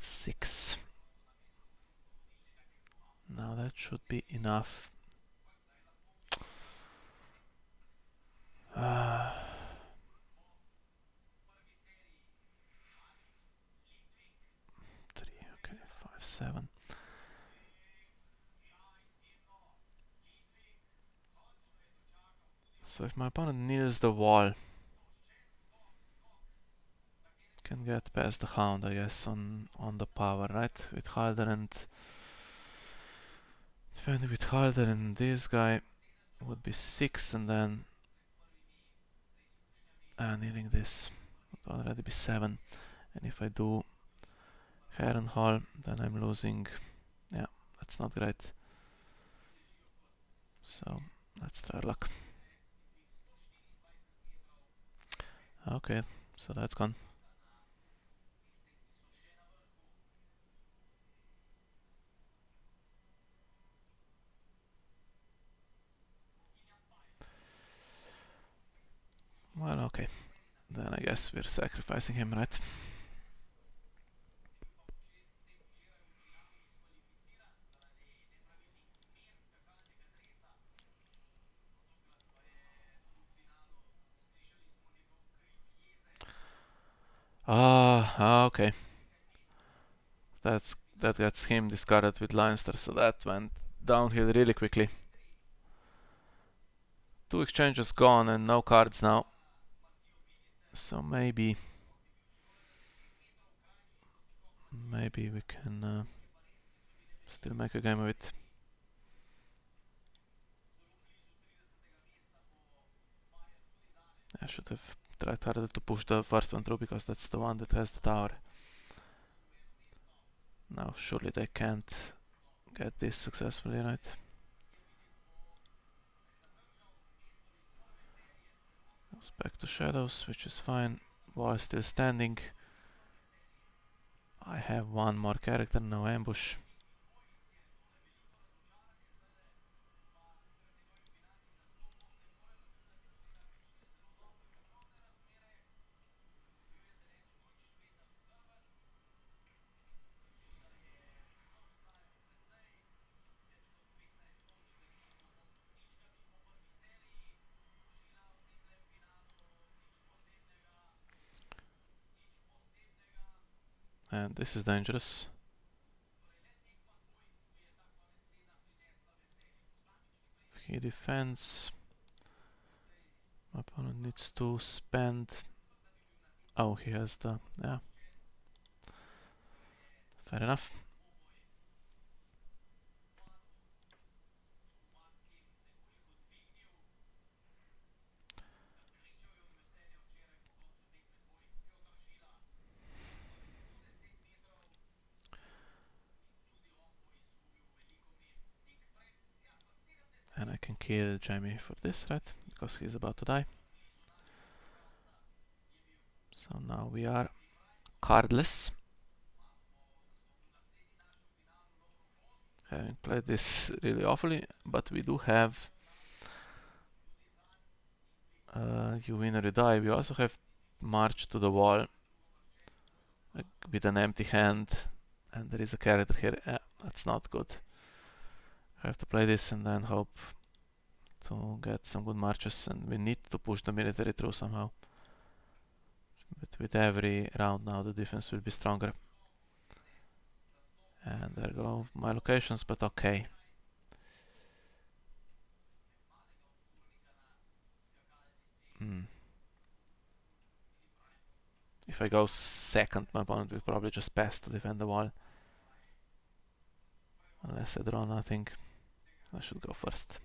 Six. Now that should be enough. Uh, 3, okay, 5, 7. So if my opponent needs the wall, can get past the Hound, I guess, on the power, right? With Halder and defending with Halder and this guy would be 6, and then needing this would already be 7. And if I do Harrenhal, then I'm losing. Yeah, that's not great. So let's try luck. Okay, so that's gone. Well, okay. Then I guess we're sacrificing him, right? Okay. That gets him discarded with Lannister, so that went downhill really quickly. 2 exchanges gone and no cards now. So maybe we can still make a game of it. I should have tried harder to push the first one through because that's the one that has the tower. Now surely they can't get this successfully, right? Goes back to shadows, which is fine. Wall is still standing. I have one more character, no ambush. And this is dangerous. If he defends, my opponent needs to spend. Oh, he has the. Yeah. Fair enough. And I can kill Jamie for this, right? Because he's about to die. So now we are cardless. Having played this really awfully, but we do have you win or you die. We also have march to the wall, like, with an empty hand, and there is a character here. That's not good. I have to play this and then hope to get some good marches, and we need to push the military through somehow. But with every round now the defense will be stronger. And there go my locations, but okay. If I go second, my opponent will probably just pass to defend the wall. Unless I draw nothing, I should go first.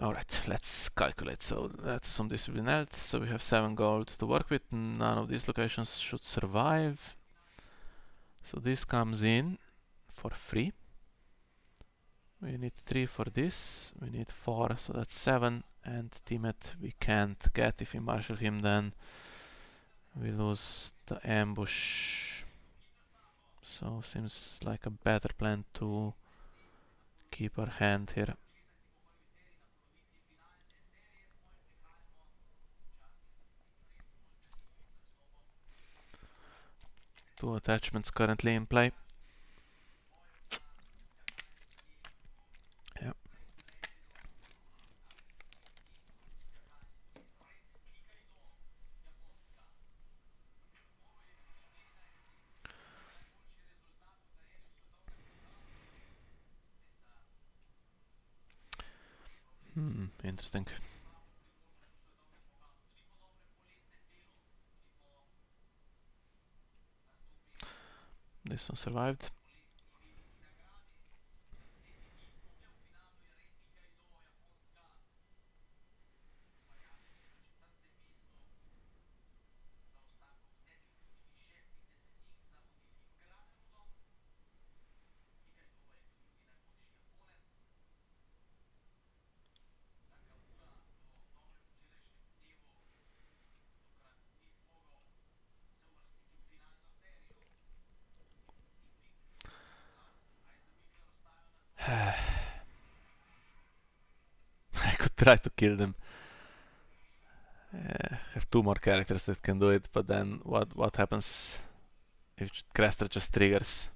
Alright, let's calculate. So let's assume this will be net. So we have 7 gold to work with. None of these locations should survive. So this comes in for free. We need 3 for this. We need 4, so that's 7. And Timet we can't get. If we marshal him, then we lose the ambush. So seems like a better plan to keep our hand here. Two attachments currently in play. Yeah. Interesting. This one survived. I could try to kill them. I have 2 more characters that can do it, but then what happens if Craster just triggers?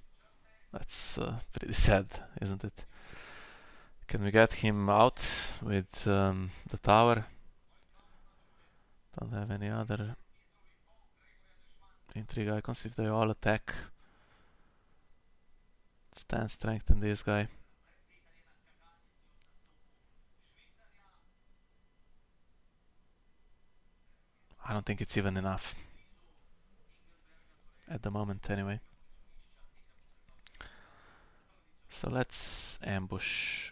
That's pretty sad, isn't it? Can we get him out with the tower? Don't have any other intrigue icons if they all attack. Stand strength in this guy. I don't think it's even enough. At the moment, anyway. So let's ambush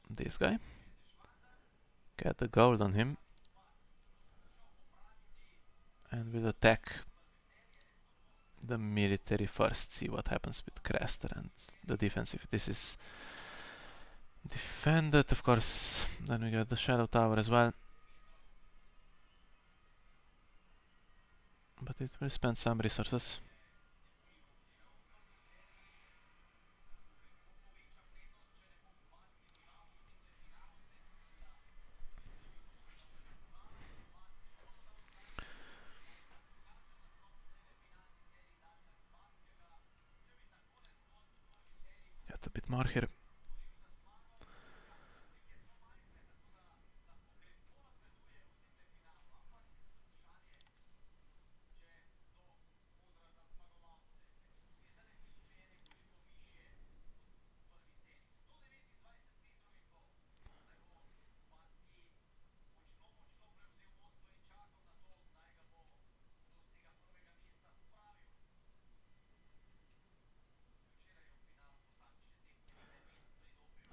this guy. Get the gold on him. And we'll attack the military first. See what happens with Craster and the defensive. This is defended, of course. Then we got the Shadow Tower as well. But it will spend some resources. Get a bit more here.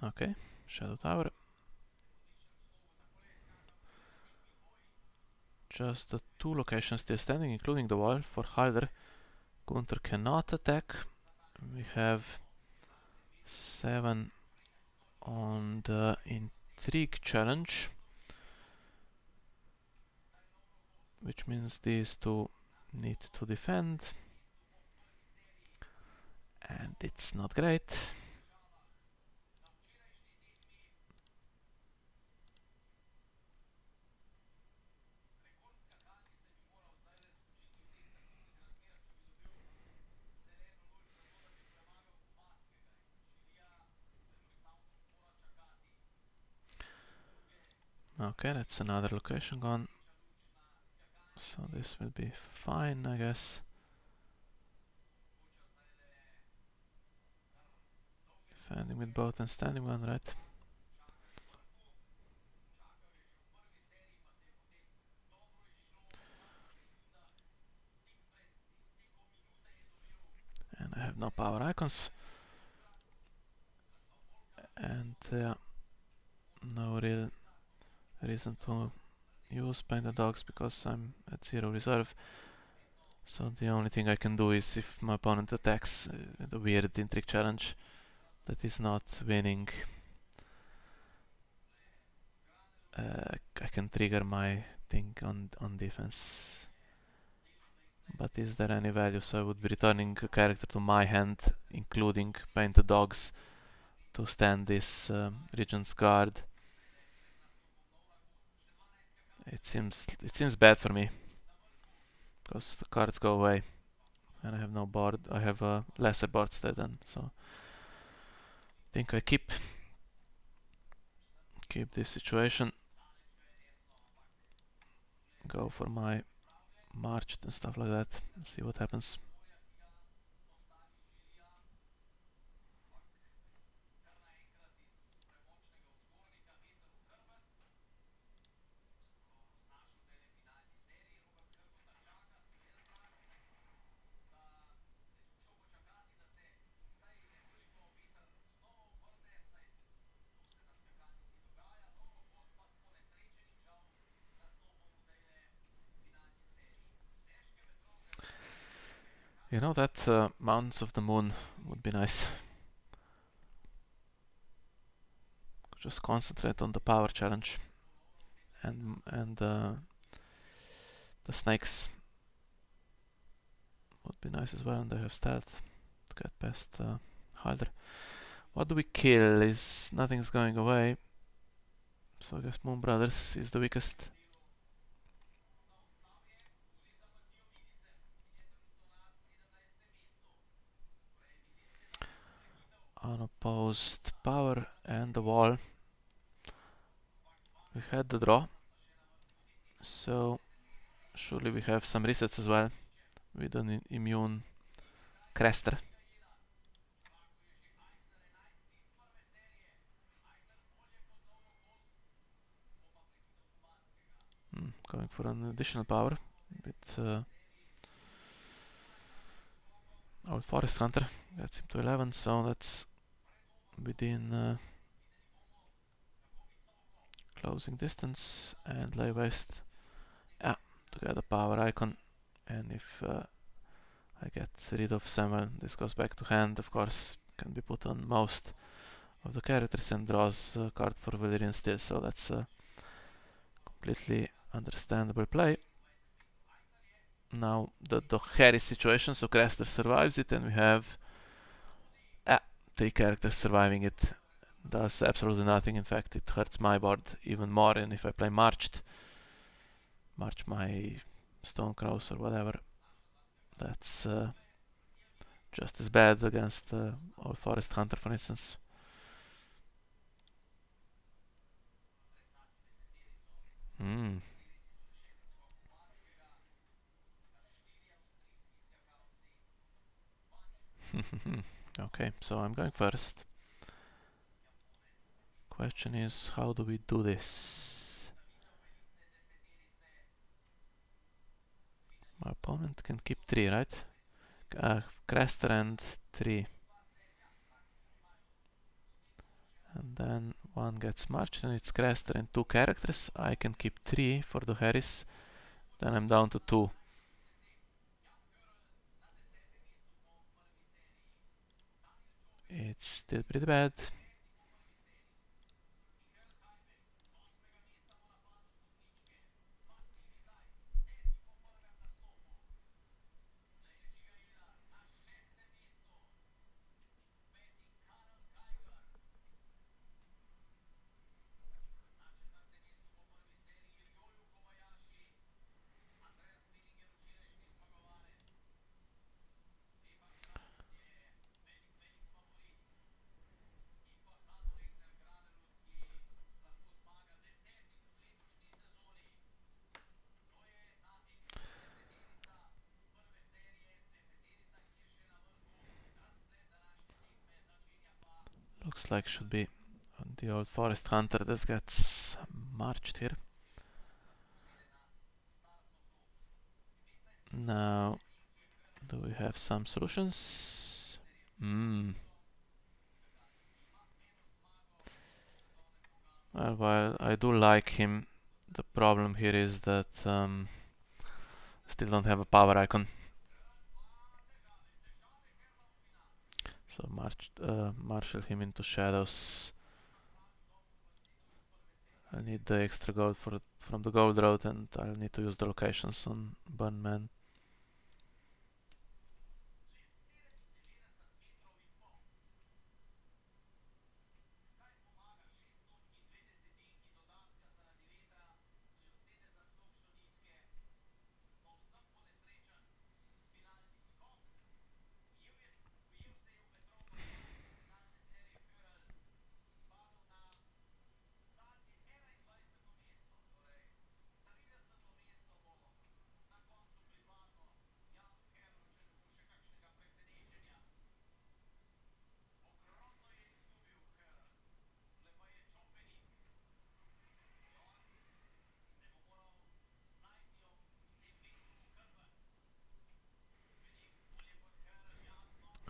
Okay, Shadow Tower. Just the 2 locations still standing, including the wall for Halder. Gunther cannot attack. We have 7 on the Intrigue challenge. Which means these 2 need to defend. And it's not great. Okay, that's another location gone. So this will be fine, I guess. Defending with both and standing one, right? And I have no power icons. And no real reason to use painted dogs because I'm at 0 reserve. So the only thing I can do is if my opponent attacks the weird intrigue challenge that is not winning, I can trigger my thing on defense. But is there any value? So I would be returning a character to my hand, including painted dogs, to stand this Regent's Guard. It seems bad for me because the cards go away and I have no board. I have a lesser board state then, so I think I keep this situation. Go for my march and stuff like that. See what happens. You know that Mountains of the Moon would be nice. Just concentrate on the power challenge and the snakes would be nice as well, and they have stealth to get past Halder. What do we kill? Is nothing's going away, so I guess Moon Brothers is the weakest. Unopposed power and the wall. We had the draw, so surely we have some resets as well with an immune Crester. Going for an additional power with Old Forest Hunter. Gets him to 11, so that's within closing distance and lay waste. Yeah, to get a power icon, and if I get rid of Samuel, this goes back to hand. Of course, can be put on most of the characters and draws a card for Valyrian still, so that's a completely understandable play. Now the Harris situation, so Crester survives it, and we have 3 characters surviving it. Does absolutely nothing. In fact, it hurts my board even more, and if I play march my Stone Crows or whatever, that's just as bad against Old Forest Hunter, for instance. Okay, so I'm going first. Question is, how do we do this? My opponent can keep 3, right? Crester and 3. And then one gets marched and it's Crester and 2 characters. I can keep 3 for the Harris. Then I'm down to 2. It's still pretty bad. Looks like should be the Old Forest Hunter that gets marched here. Now, do we have some solutions? Well, while I do like him, The problem here is that still don't have a power icon. So marshal him into shadows. I need the extra gold from the gold road, and I'll need to use the locations on Burnman.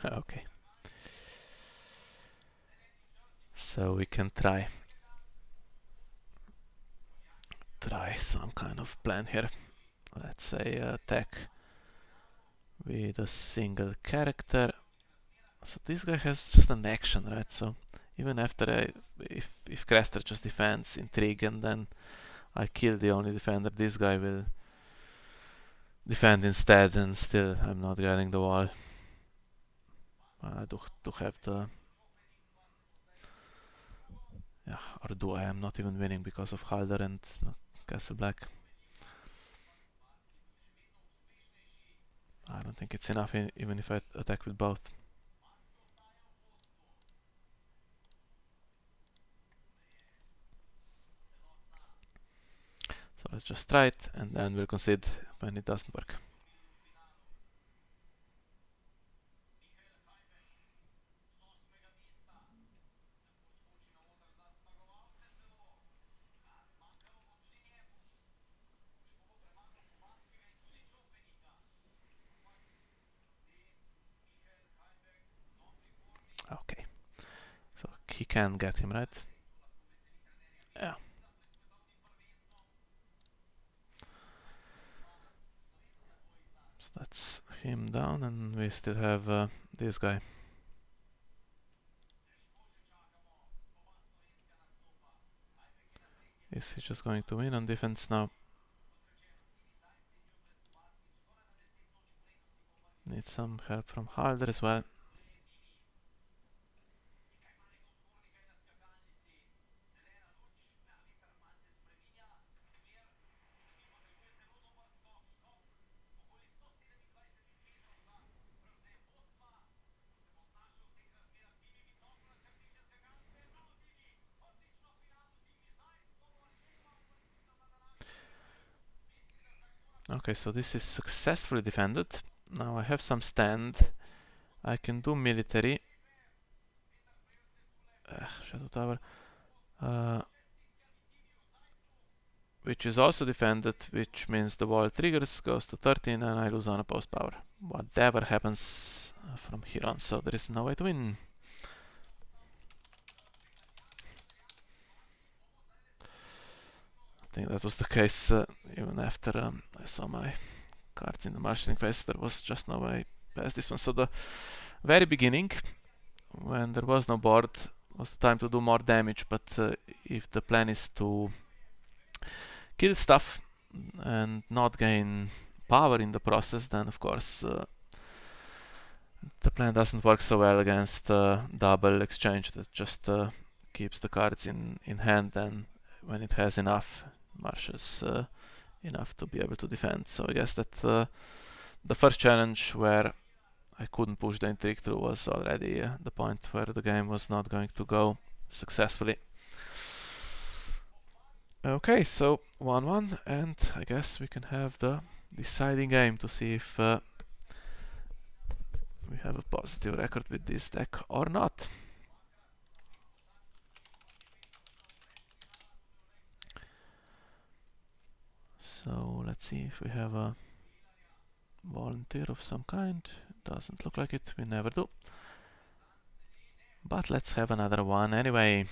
Okay. So we can try some kind of plan here. Let's say attack with a single character. So this guy has just an action, right? So even after if Craster just defends intrigue and then I kill the only defender, this guy will defend instead, and still I'm not getting the wall. I do have the... Yeah, or do I? I'm not even winning because of Halder and Castle Black. I don't think it's enough even if I attack with both. So let's just try it and then we'll concede when it doesn't work. Okay. So he can get him, right? Yeah. So that's him down, and we still have this guy. Is he just going to win on defense now? Need some help from Halder as well. Okay, so this is successfully defended. Now I have some stand. I can do military. Shadow Tower. Which is also defended, which means the wall triggers, goes to 13, and I lose unopposed power. Whatever happens from here on, so there is no way to win. I think that was the case even after I saw my cards in the marshalling phase. There was just no way past this one. So the very beginning, when there was no board, was the time to do more damage, but if the plan is to kill stuff and not gain power in the process, then of course the plan doesn't work so well against double exchange that just keeps the cards in hand, and when it has enough, marshals enough to be able to defend. So I guess that the first challenge where I couldn't push the intrigue through was already the point where the game was not going to go successfully. Okay, so 1-1, and I guess we can have the deciding game to see if we have a positive record with this deck or not. So let's see if we have a volunteer of some kind. Doesn't look like it, we never do. But let's have another one anyway.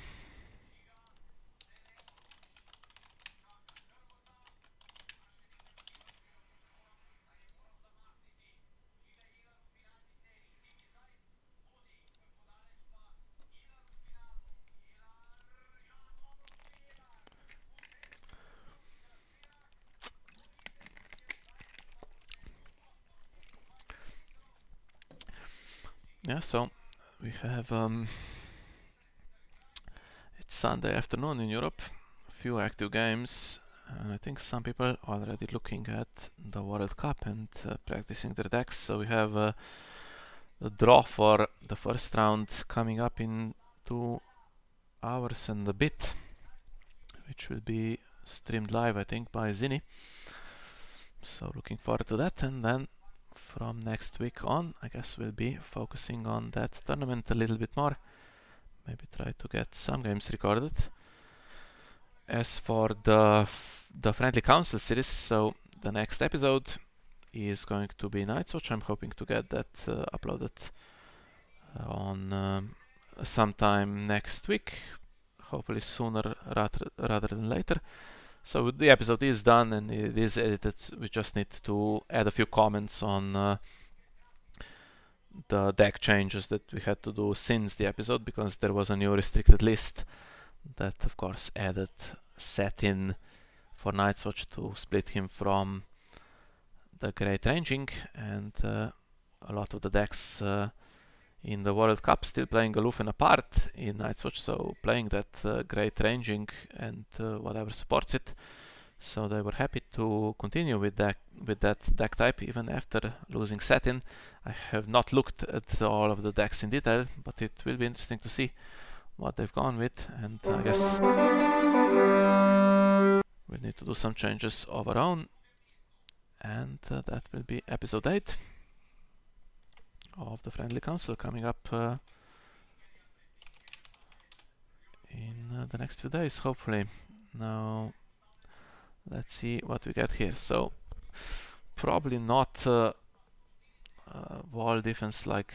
yeah, so we have it's Sunday afternoon in Europe, a few active games, and I think some people already looking at the World Cup and practicing their decks. So we have the draw for the first round coming up in 2 hours and a bit, which will be streamed live, I think, by Zini. So looking forward to that, and then from next week on, I guess we'll be focusing on that tournament a little bit more. Maybe try to get some games recorded. As for the Friendly Council series, so the next episode is going to be Night's Watch. I'm hoping to get that uploaded on sometime next week, hopefully sooner rather than later. So the episode is done and it is edited. We just need to add a few comments on the deck changes that we had to do since the episode, because there was a new restricted list that of course added Satin for Night's Watch to split him from the Great Ranging, and a lot of the decks in the World Cup still playing aloof and apart in Night's Watch, so playing that Great Ranging and whatever supports it. So they were happy to continue with that deck type even after losing Satin. I have not looked at all of the decks in detail, but it will be interesting to see what they've gone with, and I guess we'll need to do some changes of our own, and that will be episode 8 of the Friendly Council coming up in the next few days, hopefully. Now let's see what we get here. So probably not wall defense like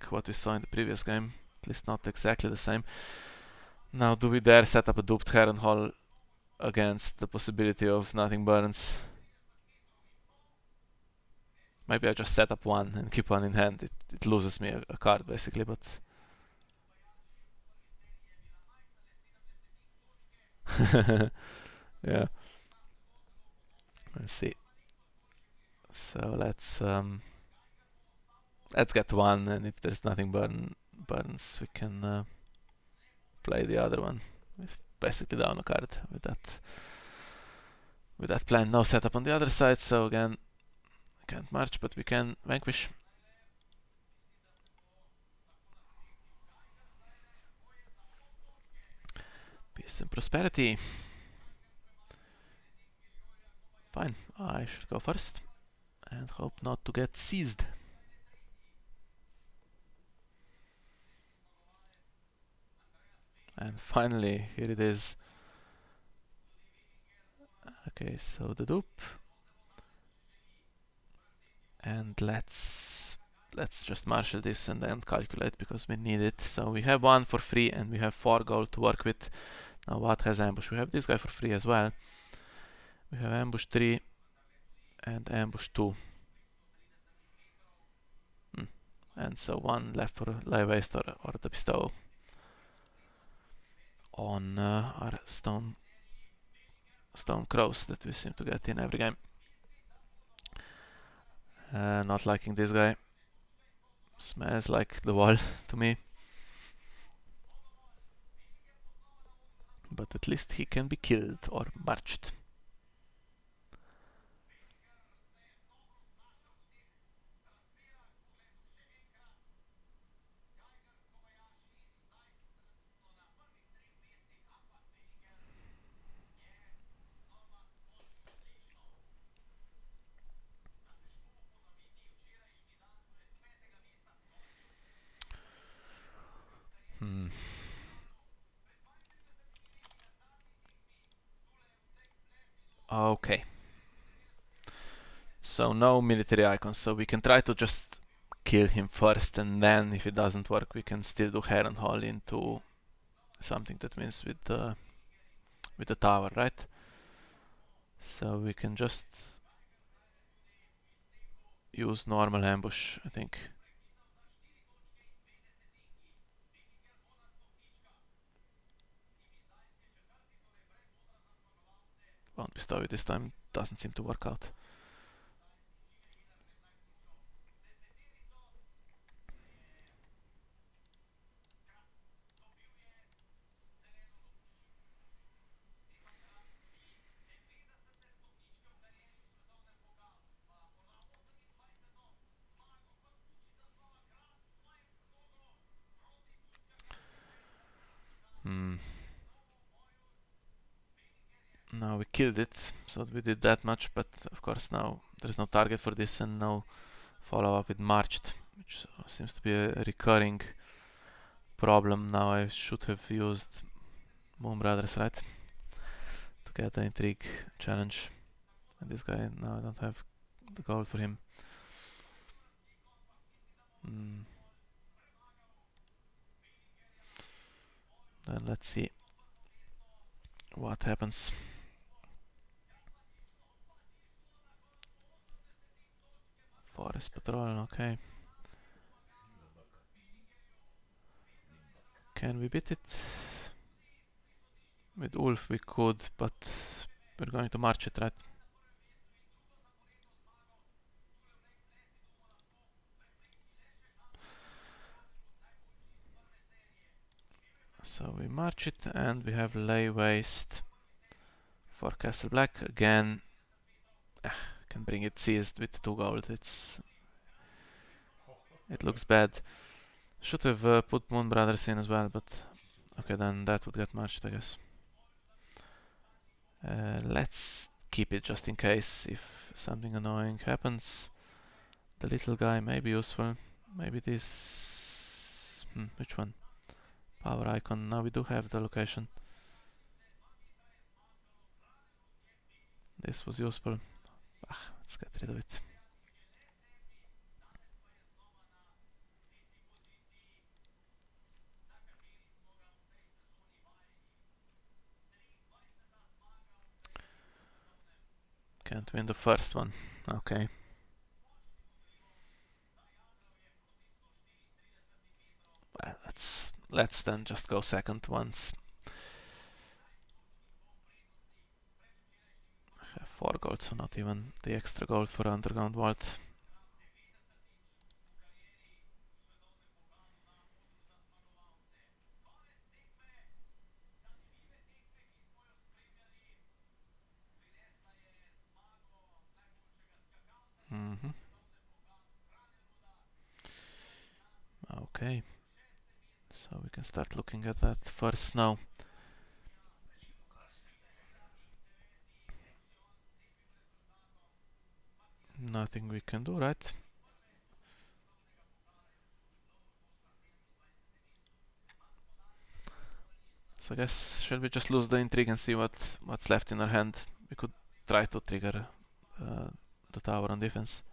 what we saw in the previous game, at least not exactly the same. Now, do we dare set up a duped Heron Hall against the possibility of nothing burns? Maybe I just set up one and keep one in hand. It loses me a card basically, but yeah. Let's see. So let's get one, and if there's nothing burns, we can play the other one. We've basically down a card with that plan. No setup on the other side, so again, can't march, but we can vanquish. Peace and prosperity. Fine, I should go first and hope not to get seized. And finally, here it is. Okay, so the dupe. And let's just marshal this and then calculate, because we need it. So we have one for free and we have 4 gold to work with. Now what has ambush? We have this guy for free as well. We have ambush 3 and ambush 2. And so 1 left for live waste or the bestow on our stone crows that we seem to get in every game. Not liking this guy. Smells like the wall to me. But at least he can be killed or marched. Okay. So no military icons, so we can try to just kill him first, and then if it doesn't work we can still do Heron Hall into something that wins with the tower, right? So we can just use normal ambush, I think. Won't bestow it this time, doesn't seem to work out. Now we killed it, so we did that much, but of course now there's no target for this and no follow-up with marched, which seems to be a recurring problem. Now I should have used Moon Brothers, right? To get the intrigue challenge. And this guy, now I don't have the gold for him. Then let's see what happens. Forest patrol, okay. Can we beat it? With Ulf we could, but we're going to march it, right? So we march it and we have lay waste for Castle Black. Again, can bring it seized with 2 gold. It looks bad. Should have put Moon Brothers in as well, but okay, then that would get marched, I guess. Let's keep it just in case if something annoying happens. The little guy may be useful. Maybe this... which one? Power icon. Now we do have the location. This was useful. Let's get rid of it. Can't win the first one. Okay. Well, let's then just go second once. I have 4 gold, so not even the extra gold for underground vault. Okay. So we can start looking at that first now. Nothing we can do, right? So I guess, shall we just lose the intrigue and see what's left in our hand? We could try to trigger the tower on defense.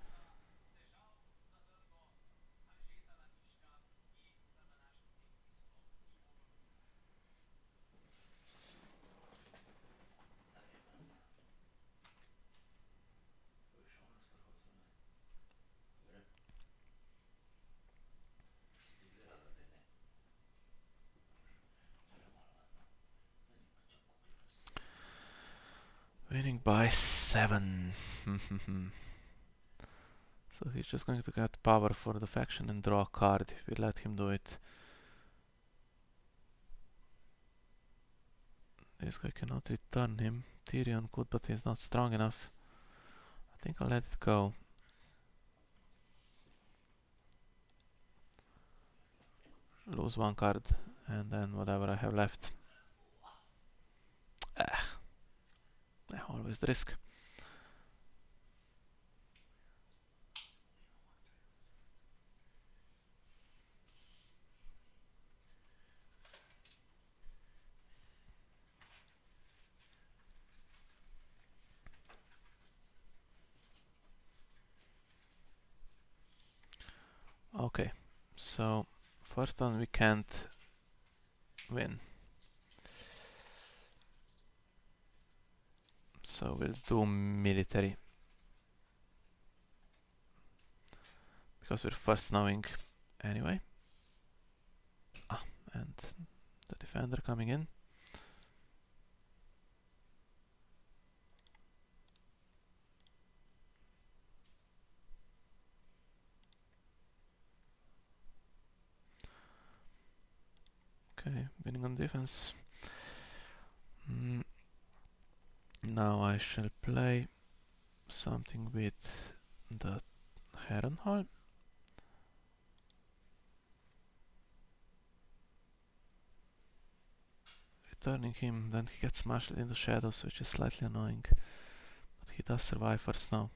Winning by 7. So he's just going to get power for the faction and draw a card if we let him do it. This guy cannot return him. Tyrion could, but he's not strong enough. I think I'll let it go. Lose 1 card and then whatever I have left. Always the risk. Okay, so first one we can't win. So we'll do military. Because we're first knowing anyway. And the defender coming in. Okay, winning on defense. Now I shall play something with the Harrenhal. returning him, then he gets marshaled into shadows, which is slightly annoying. But he does survive first now.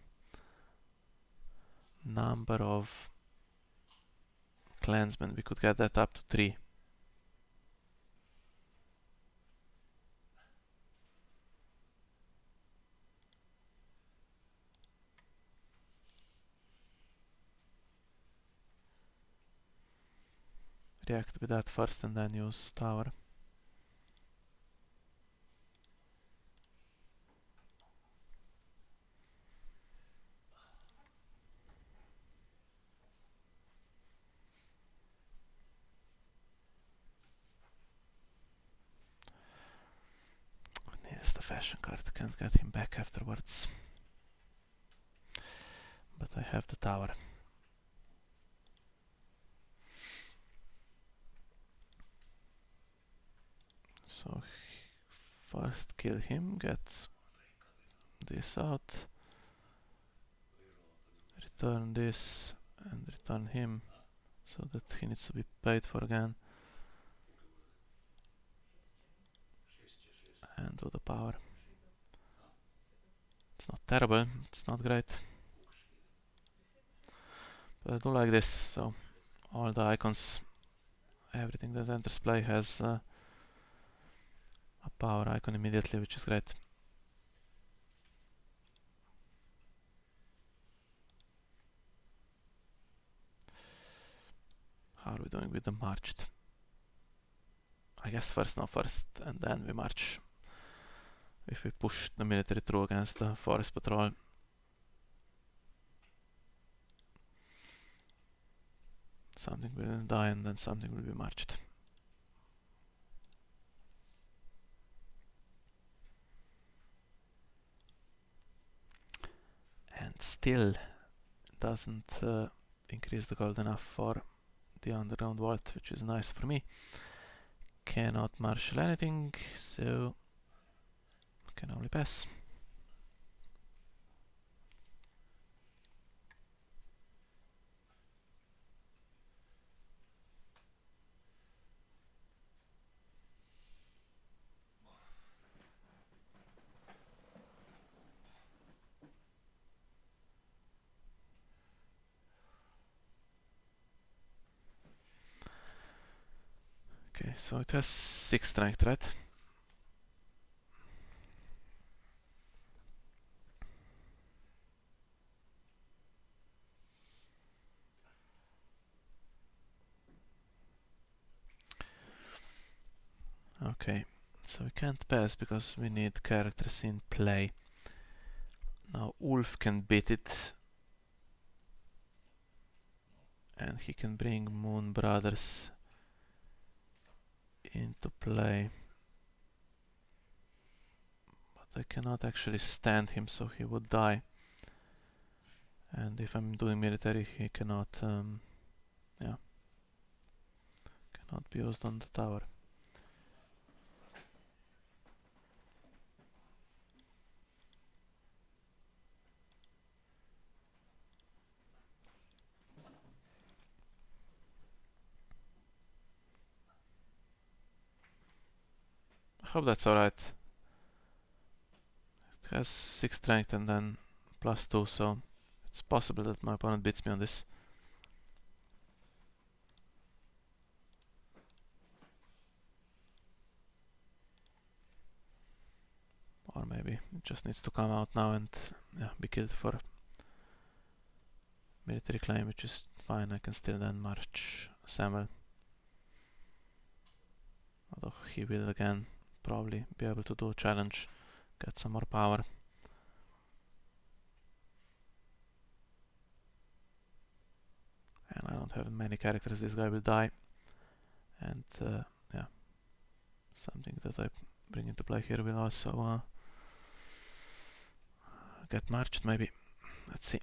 Number of clansmen, we could get that up to 3. React with that first and then use tower. Needs the fashion card, can't get him back afterwards. But I have the tower. So first kill him, get this out, return this and return him, so that he needs to be paid for again. And do the power. It's not terrible, it's not great. But I do like this, so all the icons, everything that enters play has a power icon immediately, which is great. How are we doing with the marched? I guess first and then we march. If we push the military through against the forest patrol. Something will die and then something will be marched. And still doesn't increase the gold enough for the underground vault, which is nice for me. Cannot marshal anything, so can only pass. Okay, so it has 6 strength, right? Okay, so we can't pass because we need characters in play. Now Ulf can beat it. And he can bring Moon Brothers into play. But I cannot actually stand him, so he would die. And if I'm doing military, he cannot, cannot be used on the tower. I hope that's alright. It has 6 strength and then +2, so it's possible that my opponent beats me on this. Or maybe it just needs to come out now and be killed for military claim, which is fine. I can still then march Samuel. Although he will again probably be able to do a challenge, get some more power. And I don't have many characters, this guy will die. And something that I bring into play here will also get marched maybe. Let's see.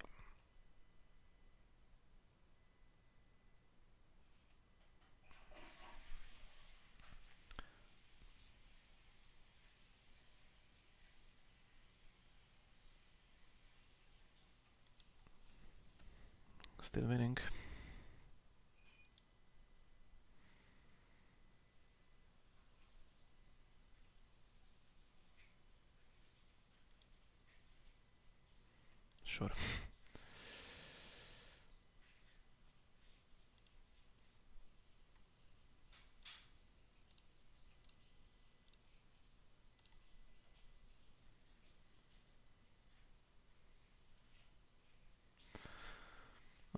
Still winning. Sure.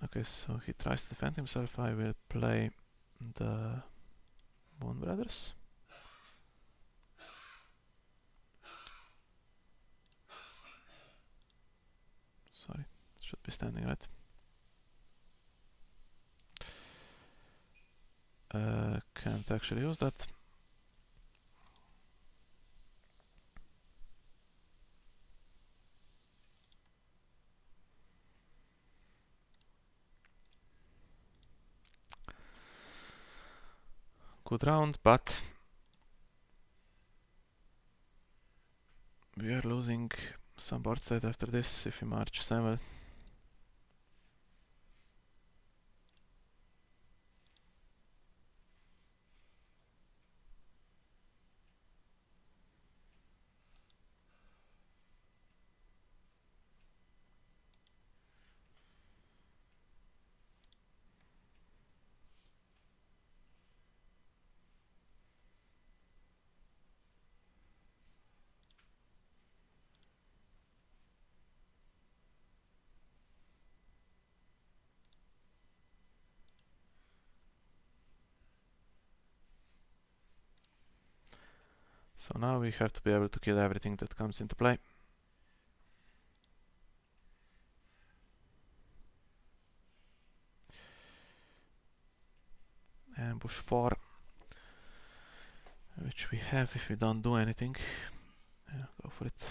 Okay, so he tries to defend himself. I will play the Moon Brothers. Sorry, should be standing, right? Can't actually use that. Good round, but we are losing some board state after this if we march 7. So now we have to be able to kill everything that comes into play. Ambush 4, which we have if we don't do anything. Yeah, go for it.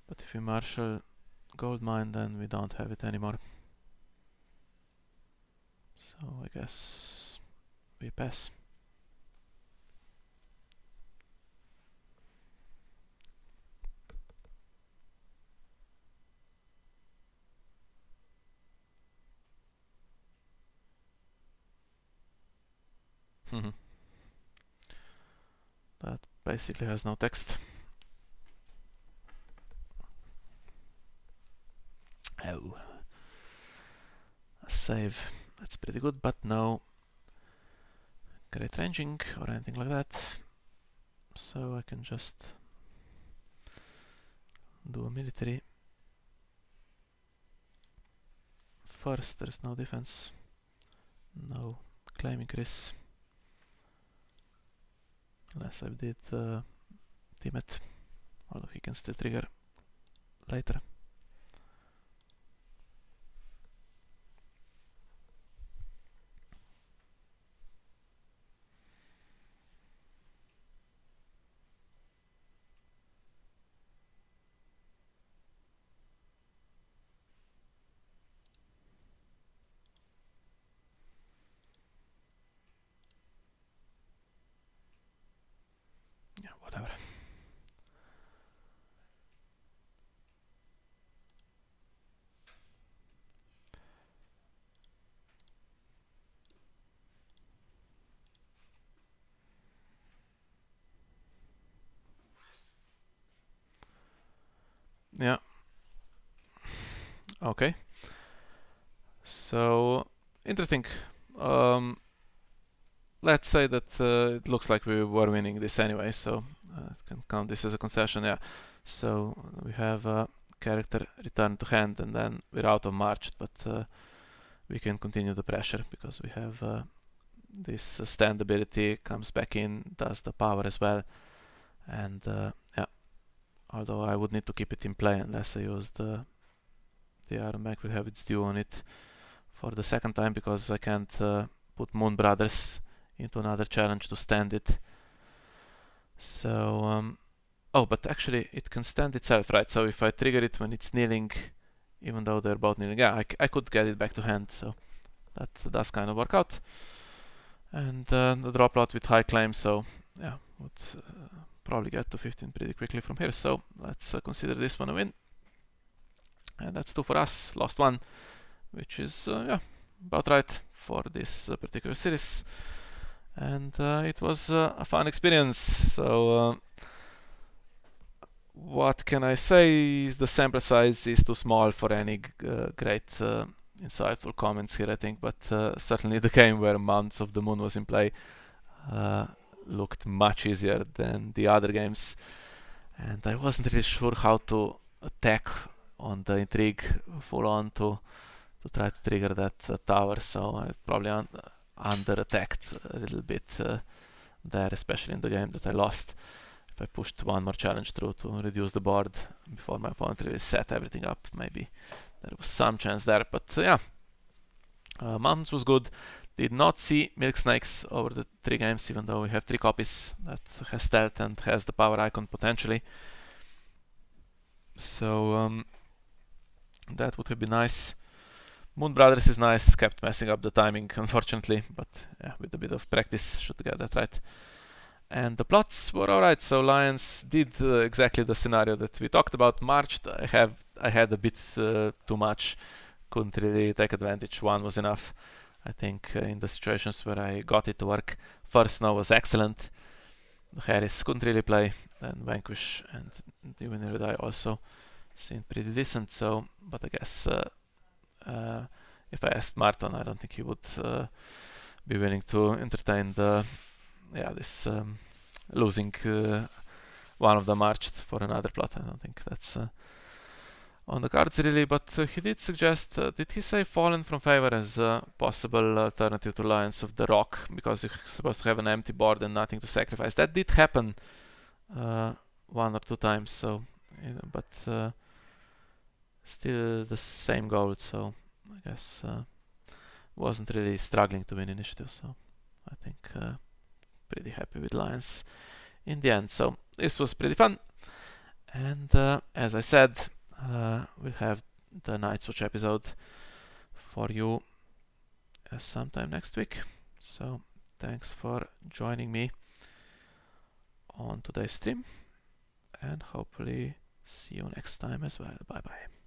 But if we marshal gold mine, then we don't have it anymore. So I guess we pass. That basically has no text. Oh. A save. That's pretty good, but no great ranging or anything like that. So I can just do a military. First, there's no defense. No claim increase. Unless I did Timet, although he can still trigger later. Yeah, whatever. Yeah. Okay. So interesting. Let's say that it looks like we were winning this anyway, so I can count this as a concession. Yeah. So we have a character return to hand, and then we're out of march, but we can continue the pressure because we have this stand ability comes back in, does the power as well, and yeah. Although I would need to keep it in play unless I use the Iron Bank will have its due on it for the second time because I can't put Moon Brothers into another challenge to stand it. So, oh, but actually it can stand itself, right? So if I trigger it when it's kneeling, even though they're both kneeling, yeah, I could get it back to hand, so that does kind of work out. And the drop lot with high claim, so yeah, would probably get to 15 pretty quickly from here. So let's consider this one a win. And that's 2 for us, lost 1, which is yeah, about right for this particular series. And it was a fun experience. So what can I say? The sample size is too small for any great insightful comments here, I think, but certainly the game where Months of the Moon was in play looked much easier than the other games, and I wasn't really sure how to attack on the intrigue full on to try to trigger that tower, so I probably under attacked a little bit there, especially in the game that I lost. If I pushed one more challenge through to reduce the board before my opponent really set everything up, maybe there was some chance there. But yeah, Mountains was good. Did not see Milk Snakes over the 3 games, even though we have 3 copies that has stealth and has the power icon potentially. So that would have been nice. Moon Brothers is nice, kept messing up the timing unfortunately, but yeah, with a bit of practice should get that right. And the plots were alright, so Lions did exactly the scenario that we talked about. Marched, I had a bit too much, couldn't really take advantage. 1 was enough, I think, in the situations where I got it to work. First Snow was excellent. Harris couldn't really play, and Vanquish and even Erudai also seemed pretty decent. So, but I guess if I asked Martin, I don't think he would be willing to entertain this losing one of them marched for another plot. I don't think that's on the cards really, but he did suggest, did he say Fallen from Favor as a possible alternative to Lions of the Rock, because you're supposed to have an empty board and nothing to sacrifice. That did happen 1 or 2 times, so but still the same goal, so I guess wasn't really struggling to win initiative, so I think pretty happy with Lions in the end. So this was pretty fun, and as I said, we'll have the Night's Watch episode for you sometime next week. So thanks for joining me on today's stream, and hopefully see you next time as well. Bye bye.